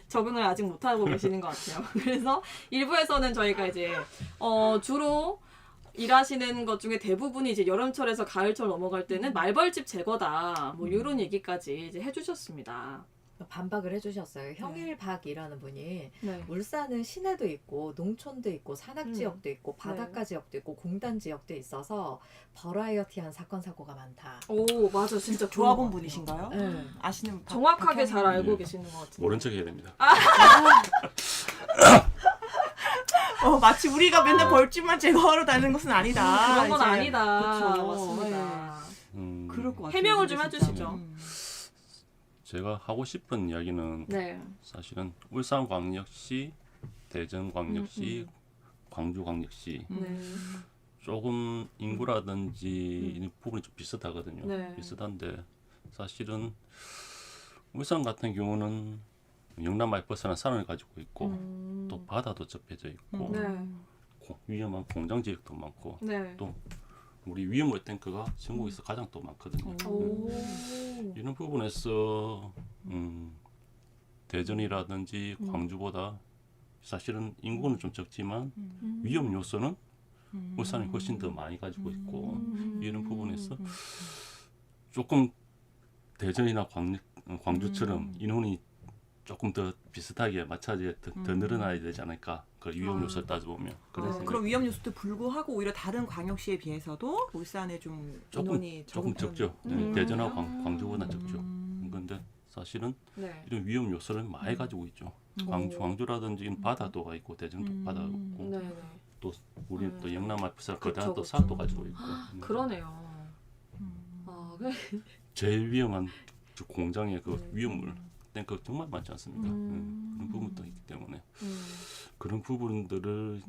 적응을 아직 못하고 계시는 것 같아요. 그래서 1부에서는 저희가 이제 주로 일하시는 것 중에 대부분이 이제 여름철에서 가을철 넘어갈 때는 말벌집 제거다. 뭐 이런 얘기까지 이제 해주셨습니다. 반박을 해주셨어요. 형일박이라는 분이 네. 울산은 시내도 있고 농촌도 있고 산악지역도 있고 바닷가 지역도 있고 공단 지역도 있어서 버라이어티한 사건 사고가 많다. 오 맞아 진짜 조합원 분이신가요? 네. 아시는 분 정확하게 잘 알고 계시는 것 같은데. 모른 척 해야 됩니다. 마치 우리가 맨날 벌집만 제거하러 다니는 것은 아니다. 그런 건 이제. 아니다. 그렇죠. 맞습니다. 그럴 것 같아요. 해명을 좀 진짜. 해주시죠. 제가 하고 싶은 이야기는 네. 사실은 울산광역시, 대전광역시, 광주광역시 네. 조금 인구라든지 이런 부분이 좀 비슷하거든요. 네. 비슷한데 사실은 울산 같은 경우는 영남 말버스나 산을 가지고 있고 또 바다도 접해져 있고 네. 위험한 공장 지역도 많고 네. 또 우리 위험물 탱크가 전국에서 가장 또 많거든요. 오. 이런 부분에서 대전이라든지 광주보다 사실은 인구는 좀 적지만 위험 요소는 울산이 훨씬 더 많이 가지고 있고 이런 부분에서 조금 대전이나 광주처럼 인원이 조금 더 비슷하게 맞춰져 더 늘어나야 되지 않을까. 그 위험 요소를 따져보면 그런 위험 요소도 불구하고 오히려 다른 광역시에 비해서도 울산에 좀 인원이 조금 적죠. 대전하고 광주보다 적죠. 그런데 사실은 네. 이런 위험 요소를 많이 가지고 있죠. 광주라든지 바다도가 있고 대전도 바다가 있고 네. 또 우리 또 영남 앞에서 그다음 또 그쵸. 산도 가지고 있고. 그러네요. 제일 위험한 그 공장의 그 위험물 탱크 정말 많지 않습니까? 그런 부분도 있기 때문에 그런 부분들을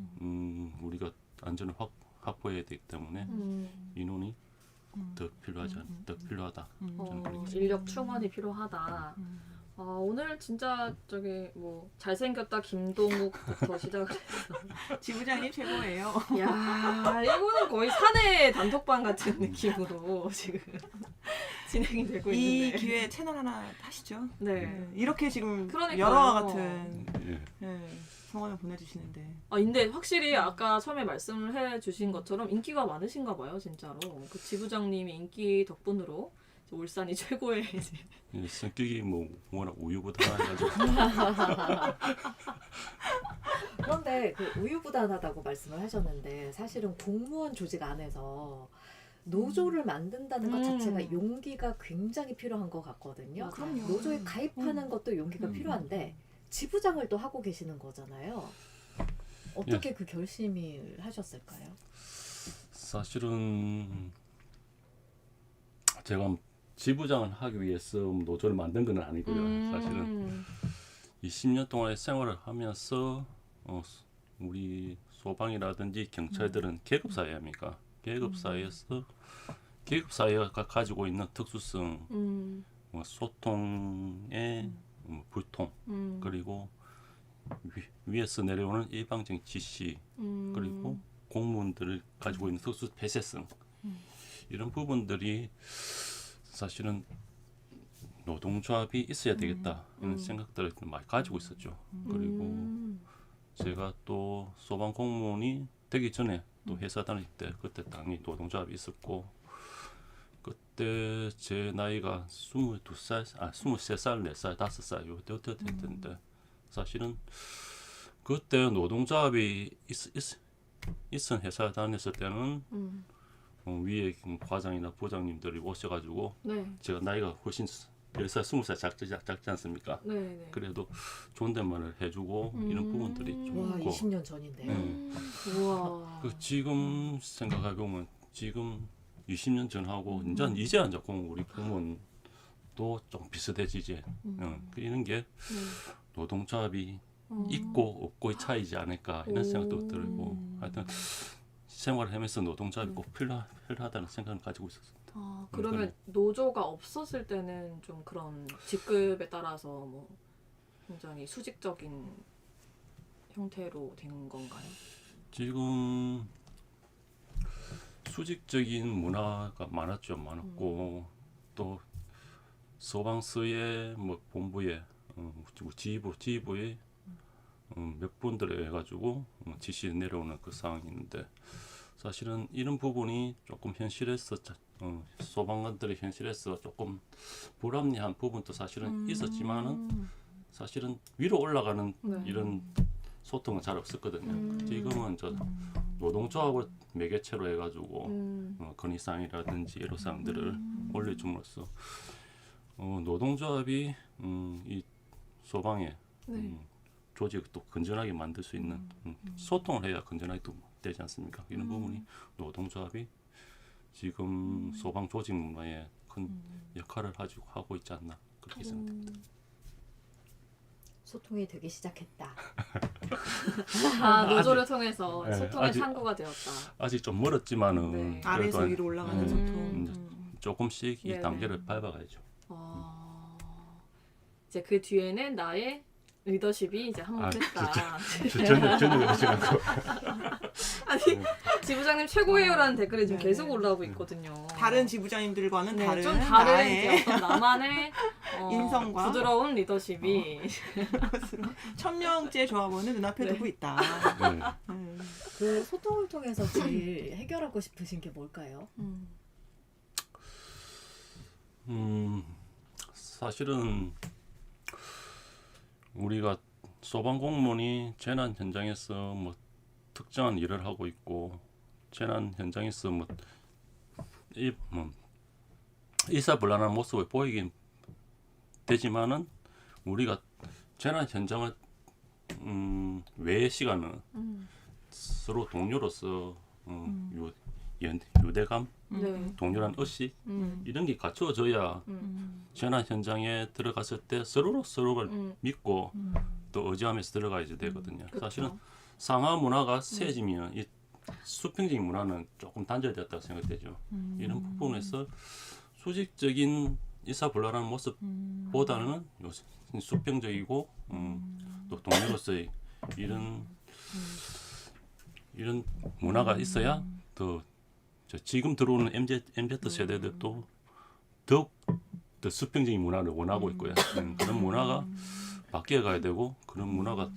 우리가 안전을 확보해야 되기 때문에 인원이 더 필요하다. 저는 그렇게 생각합니다. 인력 충원이 필요하다. 오늘 진짜 저기 뭐 잘생겼다 김동욱부터 시작을 해서 지부장님 최고예요. 야 이거는 거의 사내 단톡방 같은 느낌으로 지금 진행이 되고 이 있는데 기회에 채널 하나 하시죠. 네. 이렇게 지금 그러니까요. 여러와 같은 예. 성원을 보내주시는데. 근데 확실히 아까 처음에 말씀을 해주신 것처럼 인기가 많으신가 봐요, 진짜로. 그 지부장님의 인기 덕분으로 울산이 최고의 이제. 예, 성격이 뭐 워낙 우유부단해가지고. 그런데 그 우유부단하다고 말씀을 하셨는데 사실은 공무원 조직 안에서 노조를 만든다는 것 자체가 용기가 굉장히 필요한 것 같거든요. 그럼요. 노조에 가입하는 것도 용기가 필요한데 지부장을 또 하고 계시는 거잖아요. 어떻게 그 결심을 하셨을까요? 사실은 제가 지부장을 하기 위해서 노조를 만든 건 아니고요. 사실은 이 10년 동안의 생활을 하면서 우리 소방이라든지 경찰들은 계급사회 아닙니까? 계급사회에서 계급사회가 가지고 있는 특수성, 소통의 불통, 그리고 위에서 내려오는 일방적인 지시, 그리고 공무원들을 가지고 있는 특수 폐쇄성, 이런 부분들이 사실은 노동조합이 있어야 되겠다 이런 생각들을 많이 가지고 있었죠. 그리고 제가 또 소방 공무원이 되기 전에 또 회사 다닐 때 그때 당연히 노동조합이 있었고 그때 제 나이가 22살, 23살, 4살, 5살 요때 됐는데 사실은 그때 노동조합이 있은 회사 다녔을 때는 위에 과장이나 부장님들이 오셔가지고 네. 제가 나이가 훨씬 10살, 20살 작지 않습니까? 네. 그래도 존댓말을 해주고 이런 부분들이 좀 와, 있고 20년 전인데요. 우와. 그 지금 생각해 보면 지금 20년 전하고 이제 조금 우리 공무원도 좀 비슷해지지. 이런 게 노동조합이 있고 없고의 차이지 않을까 이런 생각도 들고 하여튼 생활을 하면서 노동조합이 꼭 필요하다는 생각을 가지고 있었습니다. 그러면 노조가 없었을 때는 좀 그런 직급에 따라서 뭐 굉장히 수직적인 형태로 된 건가요? 지금 수직적인 문화가 많았고 또 소방서의 뭐 본부에 지휘부에 몇 분들에 해가지고 지시 내려오는 그 상황이 있는데 사실은 이런 부분이 조금 현실에서 소방관들의 현실에서 조금 불합리한 부분도 사실은 있었지만은 사실은 위로 올라가는 이런 소통은 잘 없었거든요. 지금은 저 노동조합을 매개체로 해가지고 건의사항이라든지 애로사항들을 올려줌으로써 노동조합이 이 소방의 조직을 또 건전하게 만들 수 있는 소통을 해야 건전하게 또 되지 않습니까? 이런 부분이 노동조합이 지금 소방 조직 문화에 큰 역할을 하고 있지 않나 그렇게 생각됩니다. 소통이 되기 시작했다. 노조를 통해서 네, 소통의 창구가 되었다. 아직 좀 멀었지만은 아래에서 위로 올라가는 소통. 조금씩 이 단계를 밟아가야죠. 이제 그 뒤에는 나의 리더십이 이제 한몫했다. 저는 그러지 않고. 아니 지부장님 최고예요라는 댓글이 지금 계속 올라오고 있거든요. 다른 지부장님들과는 다른 좀 다른 나의 이제 어떤 나만의 인성과 부드러운 리더십이 천명째 조합원을 눈앞에 두고 있다. 그 소통을 통해서 제일 해결하고 싶으신 게 뭘까요? 사실은 우리가 소방 공무원이 재난 현장에서 뭐 특정한 일을 하고 있고 재난 현장에서 뭐 일사불란한 모습을 보이긴 되지만은 우리가 재난 현장을 외의 시간은 서로 동료로서 유대감, 동료란 의식 이런 게 갖추어져야 재난 현장에 들어갔을 때 서로를 믿고 또 의지하면서 들어가야 되거든요. 사실은 상하 문화가 세지면 이 수평적인 문화는 조금 단절되었다고 생각되죠. 이런 부분에서 수직적인 일사불란한 모습보다는 수평적이고 또 동료로서의 이런 문화가 있어야 더 지금 들어오는 MZ 세대들도 더욱 더 수평적인 문화를 원하고 있고요. 그런 문화가 바뀌어가야 되고 그런 문화가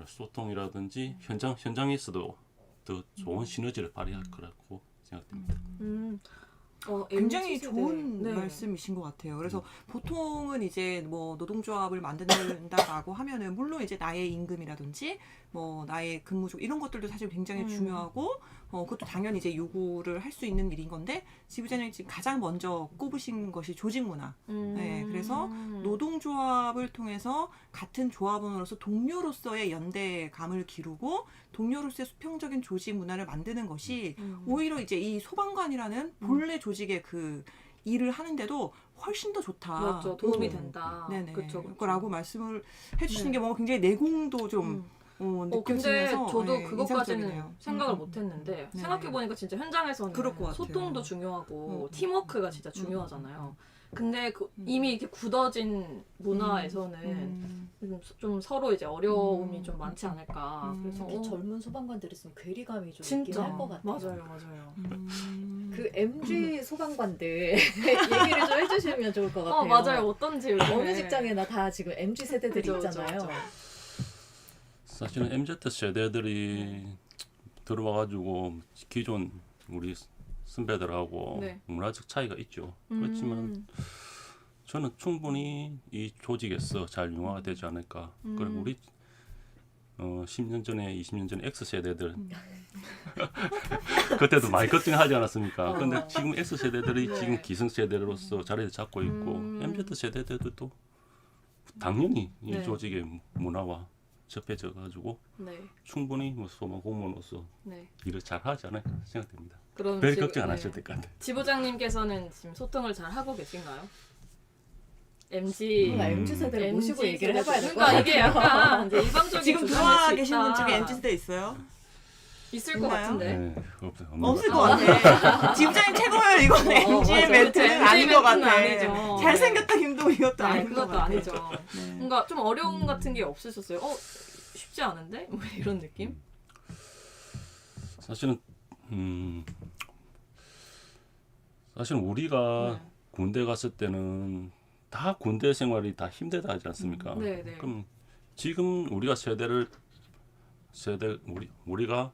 소통이라든지 현장에서도 더 좋은 시너지를 발휘할 거라고 생각됩니다. 굉장히 좋은 말씀이신 것 같아요. 그래서 보통은 이제 뭐 노동조합을 만든다라고 하면은 물론 이제 나의 임금이라든지 뭐 나의 근무조 이런 것들도 사실 굉장히 중요하고 그것도 당연히 이제 요구를 할 수 있는 일인 건데 지부장님이 지금 가장 먼저 꼽으신 것이 조직 문화. 네, 그래서 노동조합을 통해서 같은 조합원으로서 동료로서의 연대감을 기르고 동료로서의 수평적인 조직 문화를 만드는 것이 오히려 이제 이 소방관이라는 본래 조직의 그 일을 하는데도 훨씬 더 좋다. 맞죠. 도움이 된다. 네네. 그쵸. 그거라고 말씀을 해주시는 게 뭔가 굉장히 내공도 좀 느껴지면서 근데 저도 네, 그것까지는 인상적이네요. 생각을 못했는데 생각해보니까 진짜 현장에서는 그럴 것 같아요. 소통도 중요하고 팀워크가 진짜 중요하잖아요. 근데 이미 이렇게 굳어진 문화에서는 좀 서로 이제 어려움이 좀 많지 않을까. 그래서 특히 젊은 소방관들이 있으면 괴리감이 좀 진짜 있긴 할 것 같아요. 맞아요. 그 MG 소방관들 얘기를 좀 해주시면 좋을 것 같아요. 맞아요. 어떤지 요즘에. 어느 직장에나 다 지금 MG 세대들이 그죠, 있잖아요. 그죠. 사실은 MZ 세대들이 들어와가지고 기존 우리 선배들하고 네. 문화적 차이가 있죠. 그렇지만 저는 충분히 이 조직에서 잘 융화가 되지 않을까. 그리고 우리 10년 전에 20년 전에 X세대들 그때도 많이 걱정하지 않았습니까? 근데 지금 X세대들이 네. 지금 기성세대로서 자리를 잡고 있고 MZ세대들도 당연히 이 네. 조직의 문화와 접해져 가지고 네. 충분히 뭐 소방 공무원으로서 네. 일을 잘 하지 않을까 생각됩니다. 그럼 별 지금- 걱정 안 네. 하셔도 될 것 같아요. 지부장님께서는 지금 소통을 잘 하고 계신가요? MZ 뭔가 MZ 세대를 모시고 얘기를 해봐야 될 것 그러니까 이게 같아요. 약간 이제 일방적인 지금 주장일 들어와 수 계신 분 있다. 중에 MZ 세대 있어요? 있을 것 있나요? 같은데. 네, 없어요. 없을 것 같아. 지부장님 최고예요. 이건 MG의 맞아. 멘트는 MG 아닌 것 멘트는 같아. 아니죠. 잘생겼다 김도 이것도 네, 아닌 것 그것도 같아. 아니죠. 네. 뭔가 좀 어려움 같은 게 없으셨어요? 쉽지 않은데? 뭐 이런 느낌? 사실은 사실은 우리가 네. 군대 갔을 때는 다 군대 생활이 다 힘들다 하지 않습니까? 네, 네. 그럼 지금 우리가 우리가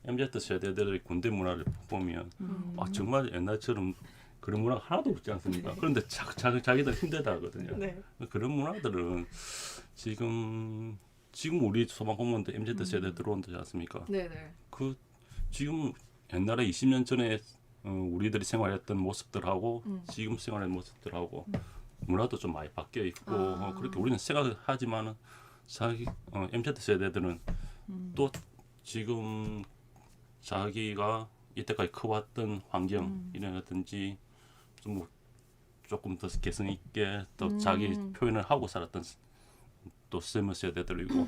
MZ 세대들의 군대 문화를 보면 정말 옛날처럼 그런 문화가 하나도 없지 않습니까? 그런데 자기들 힘들다 하거든요. 네. 그런 문화들은 지금 우리 소방 공무원들 MZ 세대 들어온다지 않습니까? 네네. 그 지금 옛날에 20년 전에 우리들이 생활했던 모습들하고 지금 생활하는 모습들하고 문화도 좀 많이 바뀌어 있고 그렇게 우리는 생각을 하지만은 MZ 세대들은 또 지금 자기가 이때까지 커왔던 환경 이라든지 좀 조금 더 개성 있게 또 자기 표현을 하고 살았던 또 젊은 세대들이고.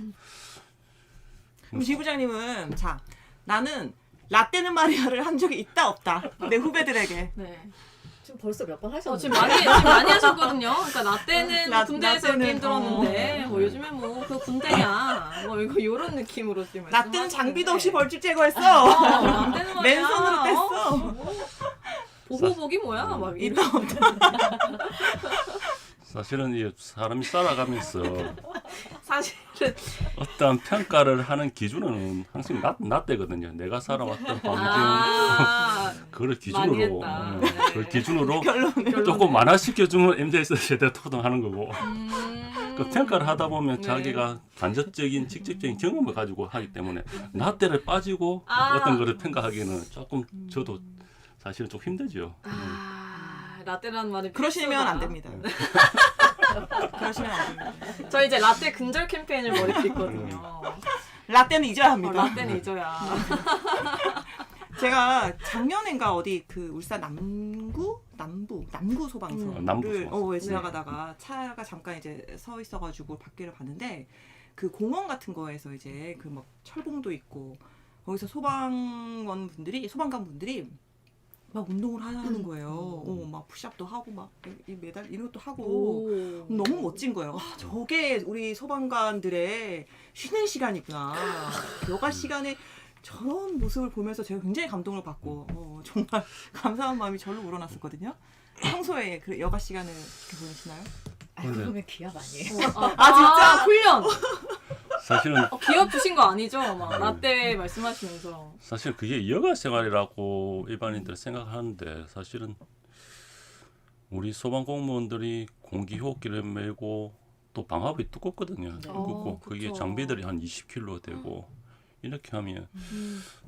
그럼 지부장님은 자 나는 라떼는 마리아를 한 적이 있다 없다 내 후배들에게. 네. 지금 벌써 몇 번 하셨는데. 지금 많이 하셨거든요. 그러니까 라떼는 게임들었 라떼는, 는데 뭐 요즘에 뭐 그 군대냐 뭐 이거 요런 느낌으로 지금 라떼는 장비도 없이 벌집 제거했어. 라떼는 말이야. 맨손으로 뗐어. 보고보기 뭐야 막 이런. 사실은 이 사람이 살아가면서 사실은 어떤 평가를 하는 기준은 항상 나 때거든요. 내가 살아왔던 환경 그걸 기준으로 그 기준으로 조금 완화시켜주면 MZ 세대 토동하는 거고 그 평가를 하다 보면 자기가 간접적인 직접적인 경험을 가지고 하기 때문에 나 때를 빠지고 어떤 거를 평가하기는 조금 저도 사실은 좀 힘들죠. 라떼라는 말이 그러시면 안 됩니다. 그러시면 안 됩니다. 저 이제 라떼 근절 캠페인을 머리에 있거든요. 라떼는 잊어야 합니다. 라떼는 잊어야. 제가 작년인가 어디 그 울산 남구 소방서를 남구 소방서. 지나가다가 차가 잠깐 이제 서 있어가지고 밖에를 봤는데 그 공원 같은 거에서 이제 그 막 철봉도 있고 거기서 소방관 분들이 막 운동을 하는 거예요. 막 푸시업도 하고 막 이 메달 이런 것도 하고 너무 멋진 거예요. 와, 저게 우리 소방관들의 쉬는 시간이구나. 여가 시간에 저런 모습을 보면서 제가 굉장히 감동을 받고 정말 감사한 마음이 절로 우러났었거든요. 평소에 그 여가 시간을 이렇게 보내시나요? 그러면 기합 아니에요? 진짜 훈련. 사실은 기업 주신 거 아니죠? 막 라떼 말씀하시면서. 사실 그게 여가 생활이라고 일반인들 생각하는데 사실은 우리 소방 공무원들이 공기 호흡기를 메고 또 방화복이 두껍거든요. 두껍고 그게 장비들이 한 20kg 되고 이렇게 하면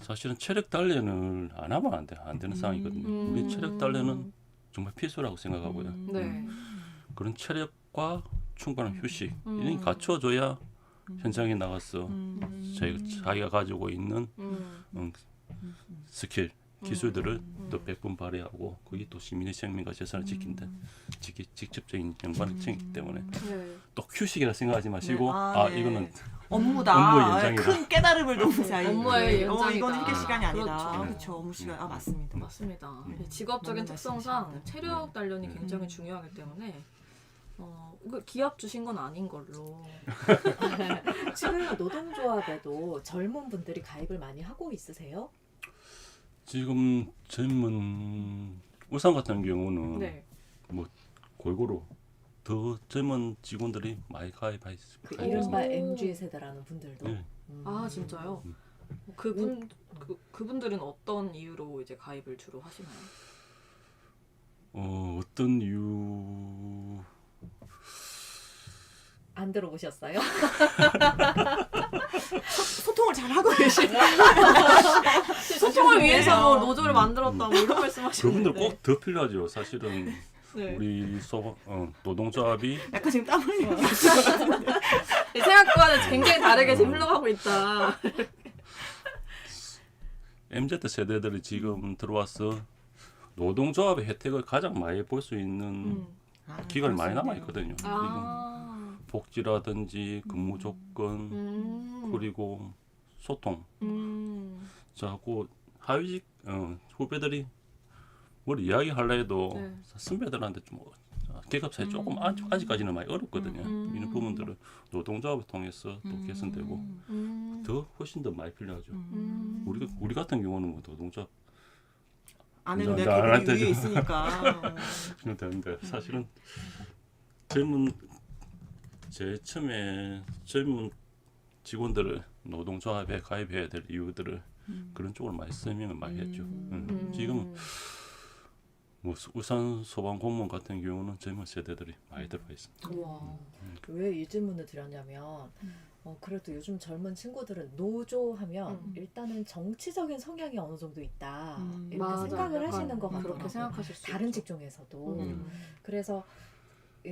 사실은 체력 단련을 안 하면 안 되는 상황이거든요. 우리 체력 단련은 정말 필수라고 생각하고요. 네. 그런 체력과 충분한 휴식 이런 게 갖춰져야 현장에 나가서 자기가 가지고 있는 스킬, 기술들을 또 100분 발휘하고 그게 또 시민의 생명과 재산을 지킨다. 직접적인 연관을 챙기기 때문에 또 휴식이라 생각하지 마시고 이거는 업무다. 업무의 연장이다. 큰 깨달음을 너무 잘. 업무의 연장이다. 이건 휴게 시간이 아니다. 그렇죠. 그렇죠. 업무 시간. 맞습니다. 맞습니다. 직업적인 특성상 체력 단련이 굉장히 중요하기 때문에 기합 주신 건 아닌 걸로. 지금 노동조합에도 젊은 분들이 가입을 많이 하고 있으세요? 지금 젊은 울산 같은 경우는 뭐 골고루 더 젊은 직원들이 많이 가입하고 그 이른바 MG 세대라는 분들도. 네. 진짜요? 그분들은 어떤 이유로 이제 가입을 주로 하시나요? 어떤 이유 안 들어보셨어요? 소통을 잘 하고 계시네. 소통을 위해서 뭐 노조를 만들었다 뭐 이런 말씀하시는데. 그분들 꼭 더 필요하죠. 사실은 네. 우리 노동조합이 약간 지금 땀 흘리고 생각과는 굉장히 다르게 지금 흘러가고 있다. MZ 세대들이 지금 들어와서 노동조합의 혜택을 가장 많이 볼 수 있는 기간이 많이 남아 있거든요. 지금 복지라든지 근무 조건 그리고 소통. 자꾸 하위직 후배들이 뭘 이야기하려 해도 네. 선배들한테 좀 계급 차이 조금 아직까지는 많이 어렵거든요. 이런 부분들은 노동조합을 통해서 또 개선되고 더 훨씬 더 많이 필요하죠. 우리 같은 경우는 뭐 노동조합 안 해도 내가 계급이 위에 있으니까. 되는데 사실은 제일 처음에 젊은 직원들을 노동조합에 가입해야 될 이유들을 그런 쪽으로 많이 설명을 많이 했죠. 지금 뭐 울산 소방 공무원 같은 경우는 젊은 세대들이 많이 들어가 있습니다. 왜 이 질문을 드렸냐면 그래도 요즘 젊은 친구들은 노조하면 일단은 정치적인 성향이 어느 정도 있다 이렇게 맞아. 생각을 하시는 것 같아요. 그렇게 생각하실 수 다른 있죠. 직종에서도. 그래서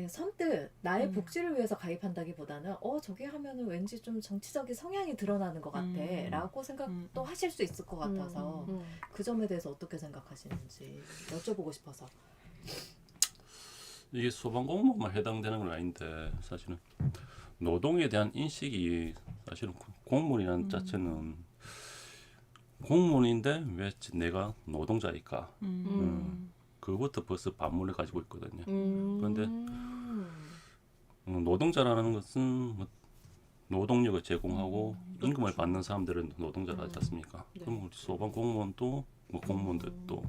선뜻 나의 복지를 위해서 가입한다기보다는 저게 하면은 왠지 좀 정치적인 성향이 드러나는 것 같아 라고 생각도 하실 수 있을 것 같아서 그 점에 대해서 어떻게 생각하시는지 여쭤보고 싶어서. 이게 소방공무원만 해당되는 건 아닌데 사실은 노동에 대한 인식이 사실은 공무원이라는 자체는 공무원인데 왜 내가 노동자일까? 그것부터 벌써 반문을 가지고 있거든요. 그런데 노동자라는 것은 뭐 노동력을 제공하고 임금을 받는 사람들은 노동자라 하지 않습니까? 그럼 우리 소방 공무원도 뭐 공무원들도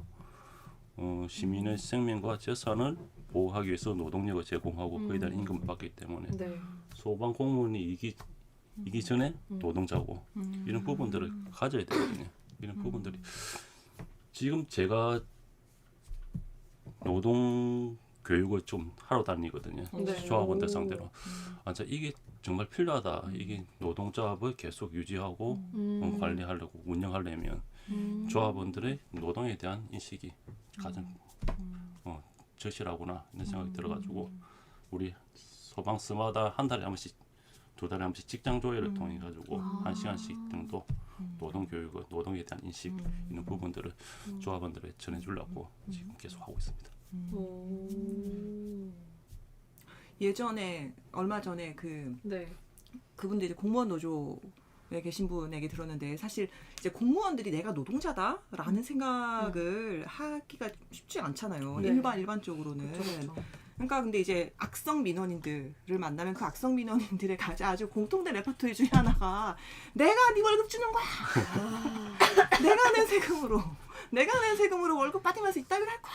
시민의 생명과 재산을 보호하기 위해서 노동력을 제공하고 그에 대한 임금을 받기 때문에 소방 공무원이 이기 전에 노동자고 이런 부분들을 가져야 되거든요. 이런 부분들이 지금 제가 노동 교육을 좀 하러 다니거든요. 조합원들 상대로. 자, 이게 정말 필요하다. 이게 노동조합을 계속 유지하고 관리하려고 운영하려면 조합원들의 노동에 대한 인식이 가장 절실하구나 이런 생각이 들어가지고 우리 소방서마다 한 달에 한 번씩 두 달에 한 번씩 직장 조회를 통해 가지고 1시간씩 정도 노동 교육을 노동에 대한 인식 이런 부분들을 조합원들에 전해주려고 지금 계속 하고 있습니다. 예전에 얼마 전에 그분들 이제 공무원 노조에 계신 분에게 들었는데 사실 이제 공무원들이 내가 노동자다라는 생각을 하기가 쉽지 않잖아요. 일반적으로는. 그렇죠. 그러니까 근데 이제 악성 민원인들을 만나면 그 악성 민원인들의 아주 공통된 레퍼토리 중에 하나가 내가 네 월급 주는 거야. 내가 낸 세금으로 월급 받으면서 이따위를 할 거야.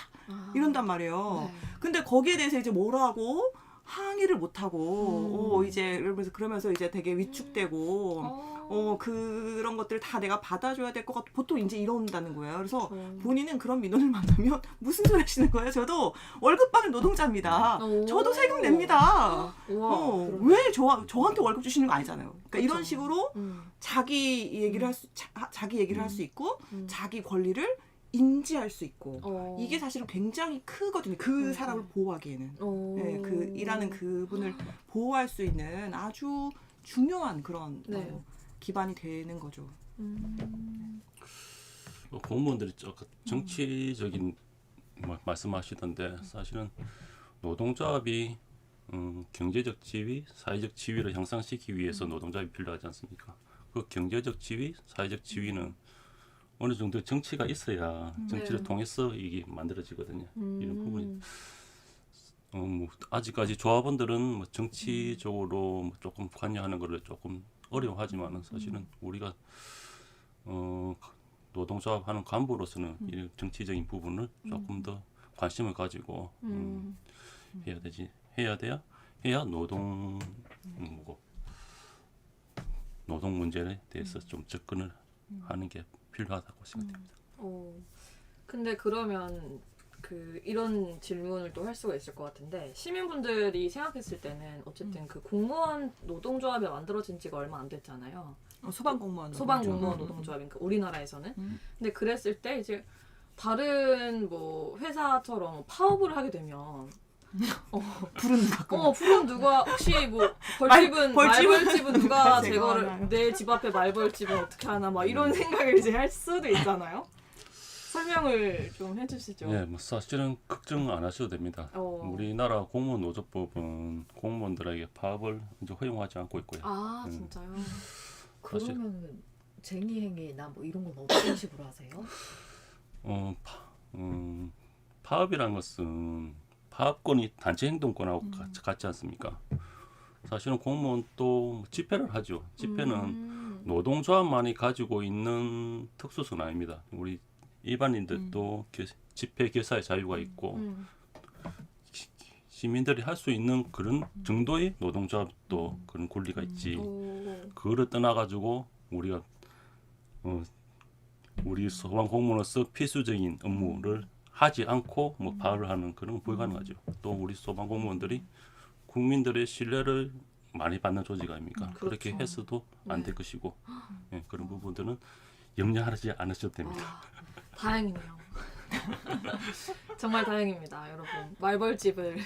이런단 말이에요. 근데 거기에 대해서 이제 뭐라고 항의를 못 하고 이제 그러면서 이제 되게 위축되고 그런 것들을 다 내가 받아줘야 될 것 같고 보통 이제 이런다는 거예요. 그래서 본인은 그런 민원을 만나면 무슨 소리 하시는 거예요? 저도 월급 받는 노동자입니다. 저도 세금 냅니다. 왜 저한테 월급 주시는 거 아니잖아요. 그러니까 이런 식으로 자기 얘기를 할 수 있고 자기 권리를 인지할 수 있고 이게 사실은 굉장히 크거든요. 그 사람을 보호하기에는 그 일하는 그분을 보호할 수 있는 아주 중요한 그런 기반이 되는 거죠. 공무원들이 정치적인 말씀하시던데 사실은 노동조합이 경제적 지위, 사회적 지위를 향상시키기 위해서 노동조합이 필요하지 않습니까? 그 경제적 지위, 사회적 지위는 어느 정도 정치가 있어야 정치를 통해서 이게 만들어지거든요. 이런 부분이 뭐 아직까지 조합원들은 뭐 정치적으로 뭐 조금 관여하는 것을 조금 어려워하지만은 사실은 우리가 노동조합하는 간부로서는 이 정치적인 부분을 조금 더 관심을 가지고 해야 노동 문제에 대해서 좀 접근을 하는 게 필요하다고 생각됩니다. 근데 그러면 이런 질문을 또 할 수가 있을 것 같은데 시민분들이 생각했을 때는 어쨌든 그 공무원 노동조합이 만들어진 지가 얼마 안 됐잖아요. 소방공무원 노동조합이니까 우리나라에서는. 근데 그랬을 때 이제 다른 뭐 회사처럼 파업을 하게 되면 불은 누가 혹시 뭐 말벌집은 누가 제거를 내 집 앞에 말벌집은 어떻게 하나 막 이런 생각을 이제 할 수도 있잖아요. 설명을 좀 해주시죠. 네, 뭐 사실은 걱정 안 하셔도 됩니다. 우리나라 공무원 노조법은 공무원들에게 파업을 이제 허용하지 않고 있고요. 아 진짜요? 그러면 쟁의행위나 뭐 이런 건 어떤 식으로 하세요? 파업이란 것은 파업권이 단체 행동권하고 같지 않습니까? 사실은 공무원도 집회를 하죠. 집회는 노동조합만이 가지고 있는 특수성은 아닙니다. 우리 일반인들도 집회 결사의 자유가 있고 시민들이 할 수 있는 그런 정도의 노동조합도 그런 권리가 있지. 그거를 떠나가지고 우리가 우리 소방 공무원으로서 필수적인 업무를 하지 않고 뭐 파업을 하는 그런 불가능하죠. 또 우리 소방 공무원들이 국민들의 신뢰를 많이 받는 조직 아닙니까? 그렇게 해서도 안 될 것이고 그런 부분들은 염려하지 않으셔도 됩니다. 다행이네요. 정말 다행입니다, 여러분. 말벌집을.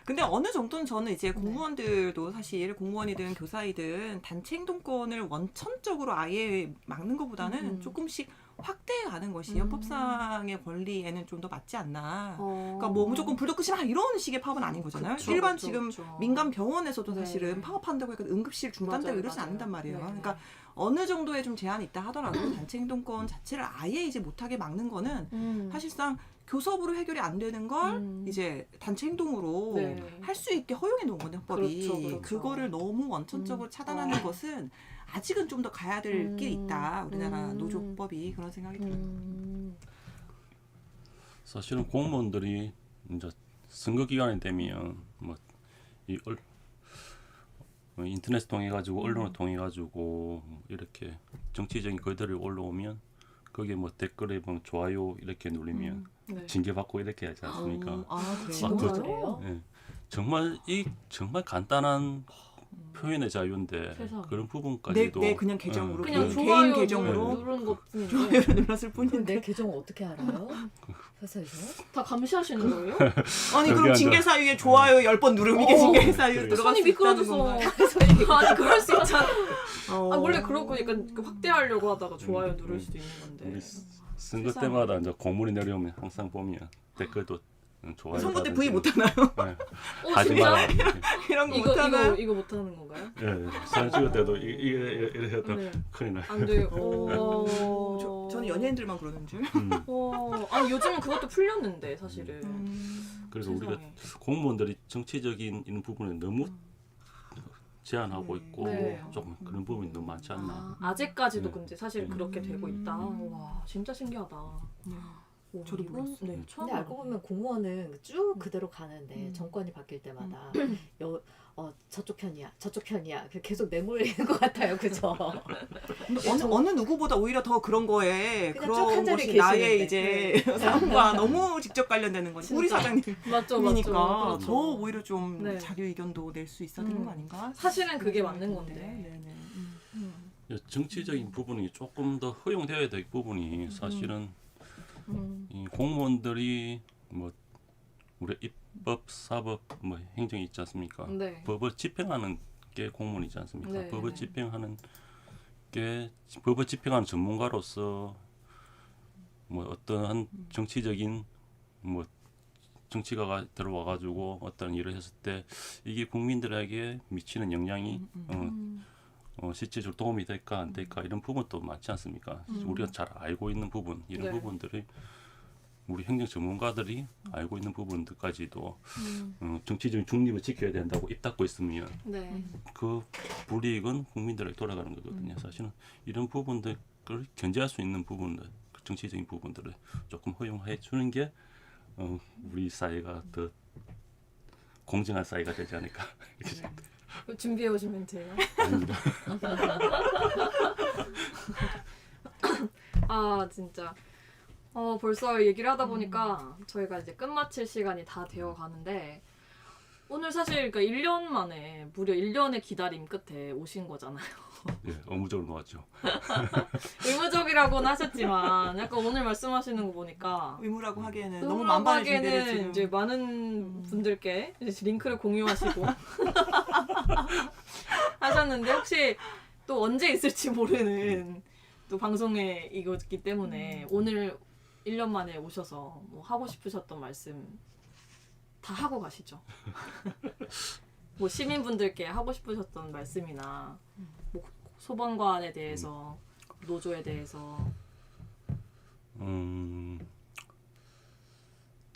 근데 어느 정도는 저는 이제 공무원들도 사실 공무원이든 교사이든 단체 행동권을 원천적으로 아예 막는 것보다는 조금씩 확대하는 것이 헌법상의 권리에는 좀 더 맞지 않나. 그러니까 뭐 무조건 불도 끄지 마 이런 식의 파업은 아닌 거잖아요. 일반 지금 민간 병원에서도 사실은 파업한다고 해서 응급실 중단되고 이러진 않는단 말이에요. 그러니까 어느 정도의 좀 제한이 있다 하더라도 단체 행동권 자체를 아예 이제 못하게 막는 거는 사실상 교섭으로 해결이 안 되는 걸 이제 단체 행동으로 할 수 있게 허용해 놓은 건데 헌법이. 그거를 너무 원천적으로 차단하는 것은 아직은 좀 더 가야 될 길이 있다. 우리나라 노조법이 그런 생각이 들어요. 사실은 공무원들이 이제 선거 기간이 되면 뭐 이 인터넷 통해 가지고 언론을 통해 가지고 이렇게 정치적인 글들이 올라오면 거기에 뭐 댓글에 뭐 좋아요 이렇게 누르면 징계받고 이렇게 하지 않습니까? 그래요? 네. 정말 간단한 표현의 자유인데 그런 부분까지도 내 그냥 계정으로 그냥 개인 계정으로 누른 것뿐인데 좋아요를 눌렀을 뿐인데 내 계정을 어떻게 알아요? 회사에서? 다 감시하시는 거예요? 아니 그럼 징계 사유에 좋아요 10번 누르면 이게 징계 사유로 들어갈 손이 수 있다는 미끄러져서 건가요? 아니 그럴 수 있잖아. 원래 그러고 약간 확대하려고 하다가 좋아요 누를 수도 있는 건데. 우리 선거 때마다 이제 공문이 내려오면 항상 보면 댓글도 좋아요. 선거 때 부의 못하나요? 하지 마라. 이런 거 못하나요? 이거 못하는 건가요? 네, 사진 찍을 때도 이래 했다 큰일 나요. 안 돼요. 저는 연예인들만 그러는 줄. 아니 요즘은 그것도 풀렸는데 사실은. 그래서 우리가 공무원들이 정치적인 이런 부분에 너무 제한하고 있고 조금 그런 부분이 너무 많지 않나. 아직까지도 근데 사실 그렇게 되고 있다. 와 진짜 신기하다. 저도 몰랐어요. 근데 알고 보면 공무원은 쭉 그대로 가는데 정권이 바뀔 때마다 저쪽 편이야 계속 내몰리는 것 같아요. 그죠? 어느 누구보다 오히려 더 그런 거에 그냥 쭉한 그런 자리에 것이 나의 계시는데. 이제 삶과 너무 직접 관련되는 거지. 우리 사장님이니까 맞죠. 더 오히려 좀 자기 의견도 낼 수 있어야 되는 거 아닌가? 사실은 그게 맞는 건데. 정치적인 부분이 조금 더 허용되어야 될 부분이 사실은 이 공무원들이 뭐 우리 입법, 사법, 뭐 행정이 있지 않습니까? 법을 집행하는 게 공무원이지 않습니까? 법을 집행하는 게 법을 집행하는 전문가로서 뭐 어떠한 정치적인 뭐 정치가가 들어와 가지고 어떤 일을 했을 때 이게 국민들에게 미치는 영향이 실질적으로 도움이 될까 안 될까 이런 부분도 많지 않습니까? 우리가 잘 알고 있는 부분 이런 부분들이 우리 행정 전문가들이 알고 있는 부분들까지도 정치적인 중립을 지켜야 된다고 입 닫고 있으면 그 불이익은 국민들에게 돌아가는 거거든요. 사실은 이런 부분들을 견제할 수 있는 부분들, 정치적인 부분들을 조금 허용해 주는 게 우리 사회가 더 공정한 사회가 되지 않을까 이렇게 생각합니다. 준비해 오시면 돼요. 아닙니다. 아 진짜 벌써 얘기를 하다 보니까 저희가 이제 끝마칠 시간이 다 되어 가는데 오늘 사실 그러니까 1년 만에 무려 1년의 기다림 끝에 오신 거잖아요. 예, 의무적으로 나왔죠. 의무적이라고는 하셨지만 약간 오늘 말씀하시는 거 보니까 의무라고 하기에는 너무 의무라고 만반의 준비를 하기에는 지금. 이제 많은 분들께 이제 링크를 공유하시고 하셨는데 혹시 또 언제 있을지 모르는 또 방송에 이거기 때문에 오늘 1년 만에 오셔서 뭐 하고 싶으셨던 말씀 다 하고 가시죠. 뭐 시민분들께 하고 싶으셨던 말씀이나 뭐 소방관에 대해서 노조에 대해서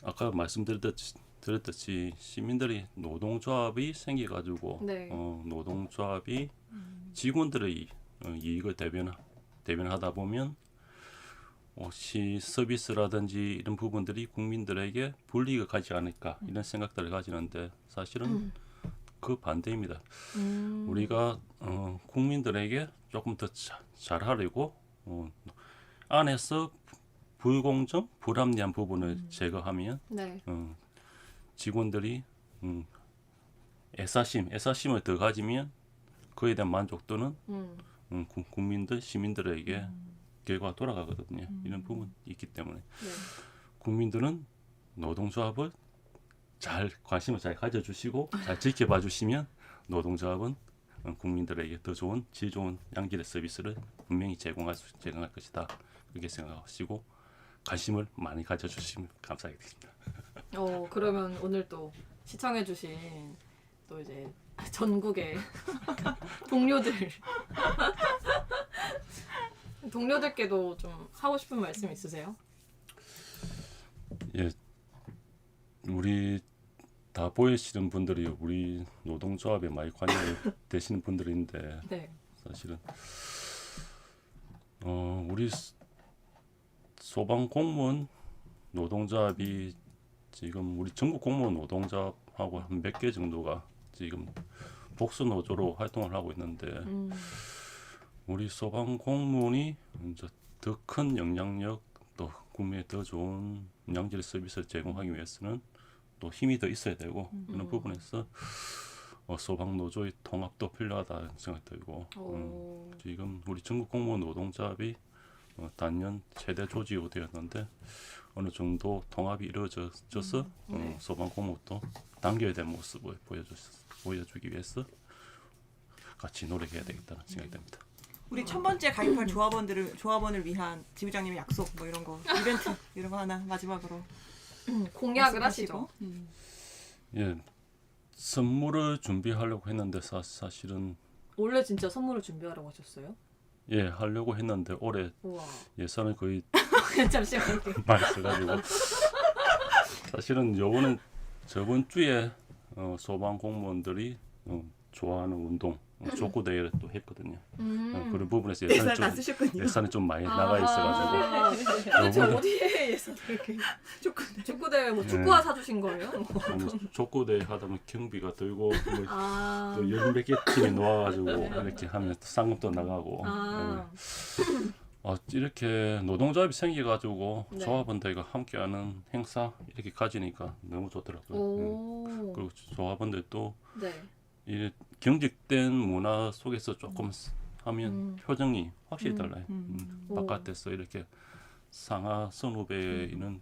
아까 말씀드렸듯이 시민들이 노동조합이 생겨가지고 네. 노동조합이 직원들의 이익을 대변하다 보면 혹시 서비스라든지 이런 부분들이 국민들에게 불이익을 가지 않을까 이런 생각들을 가지는데 사실은 그 반대입니다. 우리가 국민들에게 조금 더 잘하려고 안에서 불공정, 불합리한 부분을 제거하면 네. 직원들이 애사심을 더 가지면 그에 대한 만족도는 국민들, 시민들에게 결과가 돌아가거든요. 이런 부분이 있기 때문에 네. 국민들은 노동조합을 관심을 잘 가져주시고 잘 지켜봐 주시면 노동조합은 국민들에게 더 좋은 질 좋은 양질의 서비스를 분명히 제공할 것이다. 그렇게 생각하시고 관심을 많이 가져주시면 감사하겠습니다. 그러면 오늘 또 시청해주신 또 이제 전국의 동료들께도 좀 하고 싶은 말씀 있으세요? 예, 우리 다 보이시는 분들이 우리 노동조합에 많이 관여를 되시는 분들인데 네. 사실은 우리 소방 공무원 노동조합이 지금 우리 전국 공무원 노동조합하고 한 몇 개 정도가 지금 복수 노조로 활동을 하고 있는데 우리 소방 공무원이 이제 더 큰 영향력 또 국민에 더 좋은 양질의 서비스를 제공하기 위해서는 또 힘이 더 있어야 되고 이런 부분에서 소방 노조의 통합도 필요하다는 생각이 들고 지금 우리 전국 공무원 노동조합이 단년 최대 조직으로 되었는데 어느 정도 통합이 이루어져서 소방 공무원도 당겨야 될 모습을 보여주기 위해서 같이 노력해야 되겠다는 생각이 듭니다. 우리 첫 번째 가입할 조합원을 위한 지부장님의 약속 뭐 이런 거 이벤트 이런 거 하나 마지막으로 공약을 하시죠. 예, 선물을 준비하려고 했는데 사실은 원래 진짜 선물을 준비하라고 하셨어요? 예 하려고 했는데 올해 우와. 예산을 거의 잠시만요. 많이 써가지고 사실은 저번 주에 소방 공무원들이 좋아하는 운동 족구 대회를 또 했거든요. 그런 부분에서 예산이 좀 많이 나가 있어가지고 도대체 어디에 예산을 이렇게 족구 대회 뭐 축구화 사주신 거예요? 족구 대회 하다 보면 경비가 들고 또 열몇 개 팀이 놓아가지고 이렇게 하면 상금도 나가고 이렇게 노동조합이 생겨가지고 조합원들과 함께하는 행사 이렇게 가지니까 너무 좋더라고요. 그리고 조합원들도 이 경직된 문화 속에서 조금 하면 표정이 확실히 달라요. 바깥에서 이렇게 상하 선후배에 있는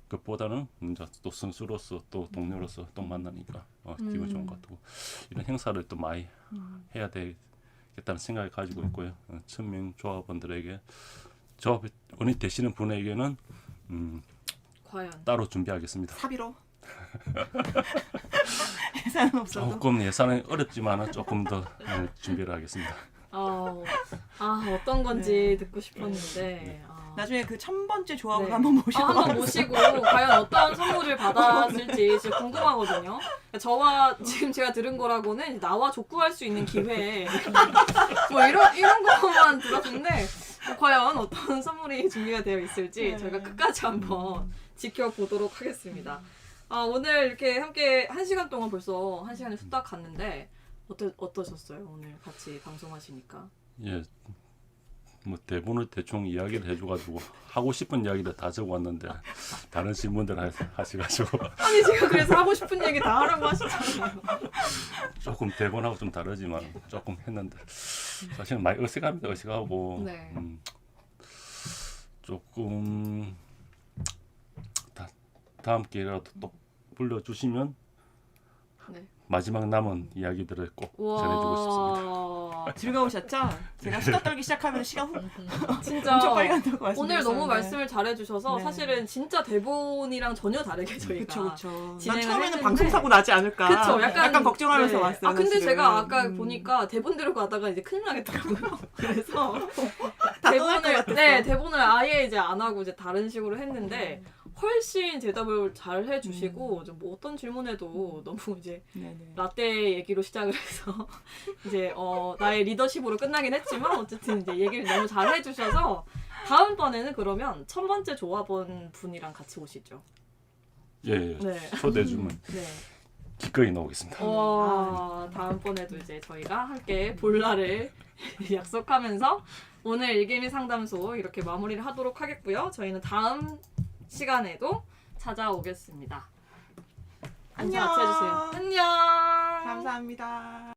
것보다는 이제 또 선수로서 또 동료로서 또 만나니까 기분 좋은 것 같고 이런 행사를 또 많이 해야 되겠다는 생각을 가지고 있고요. 1000명 조합원들에게 조합원이 되시는 분에게는 과연 따로 준비하겠습니다. 사비로 예산은 없어도 조금 예산은 어렵지만 조금 더 준비를 하겠습니다. 어떤 건지 듣고 싶었는데 나중에 그 1000번째 조합을 네. 한번 모시고 한번 모시고 과연 어떤 선물을 받았을지 진짜 궁금하거든요. 저와 지금 제가 들은 거라고는 나와 족구할 수 있는 기회 뭐 이런 것만 들었는데 과연 어떤 선물이 준비가 되어 있을지 저희가 끝까지 한번 지켜보도록 하겠습니다. 오늘 이렇게 함께 1시간 동안 벌써 1시간이 후딱 갔는데 어떠셨어요? 오늘 같이 방송하시니까. 예, 뭐 대본을 대충 이야기를 해줘가지고 하고 싶은 이야기를 다 적어왔는데 다른 질문들 하셔가지고 아니 제가 그래서 하고 싶은 얘기 다 하라고 하시잖아요. 조금 대본하고 좀 다르지만 조금 했는데 사실 많이 어색합니다. 어색하고 네. 조금 다음 기회라도 또 불러주시면 네. 마지막 남은 이야기들을 꼭 전해주고 싶습니다. 즐거우셨죠? 제가 수다 떨기 시작하면 시간 진짜 엄청 빨리 간다고 오늘 말씀드렸었는데. 너무 말씀을 잘해주셔서 네. 사실은 진짜 대본이랑 전혀 다르게 저희가 그쵸. 난 진행을 처음에는 했는데 방송 사고 나지 않을까. 그쵸, 약간 걱정하면서 네. 왔어요. 아 근데 사실은. 제가 아까 보니까 대본대로 가다가 이제 큰일 나겠더라고요. 그래서 다 떠날 것 같았어. 대본을 아예 이제 안 하고 이제 다른 식으로 했는데 훨씬 대답을 잘 해주시고 좀 뭐 어떤 질문에도 너무 이제 네네. 라떼 얘기로 시작을 해서 이제 나의 리더십으로 끝나긴 했지만 어쨌든 이제 얘기를 너무 잘 해주셔서 다음번에는 그러면 첫 번째 조합원 분이랑 같이 오시죠. 예, 네. 초대해 주면 네. 기꺼이 나오겠습니다. 다음번에도 이제 저희가 함께 볼 날을 약속하면서 오늘 일개미 상담소 이렇게 마무리를 하도록 하겠고요. 저희는 다음 시간에도 찾아오겠습니다. 인사 같이 해주세요. 안녕. 감사합니다.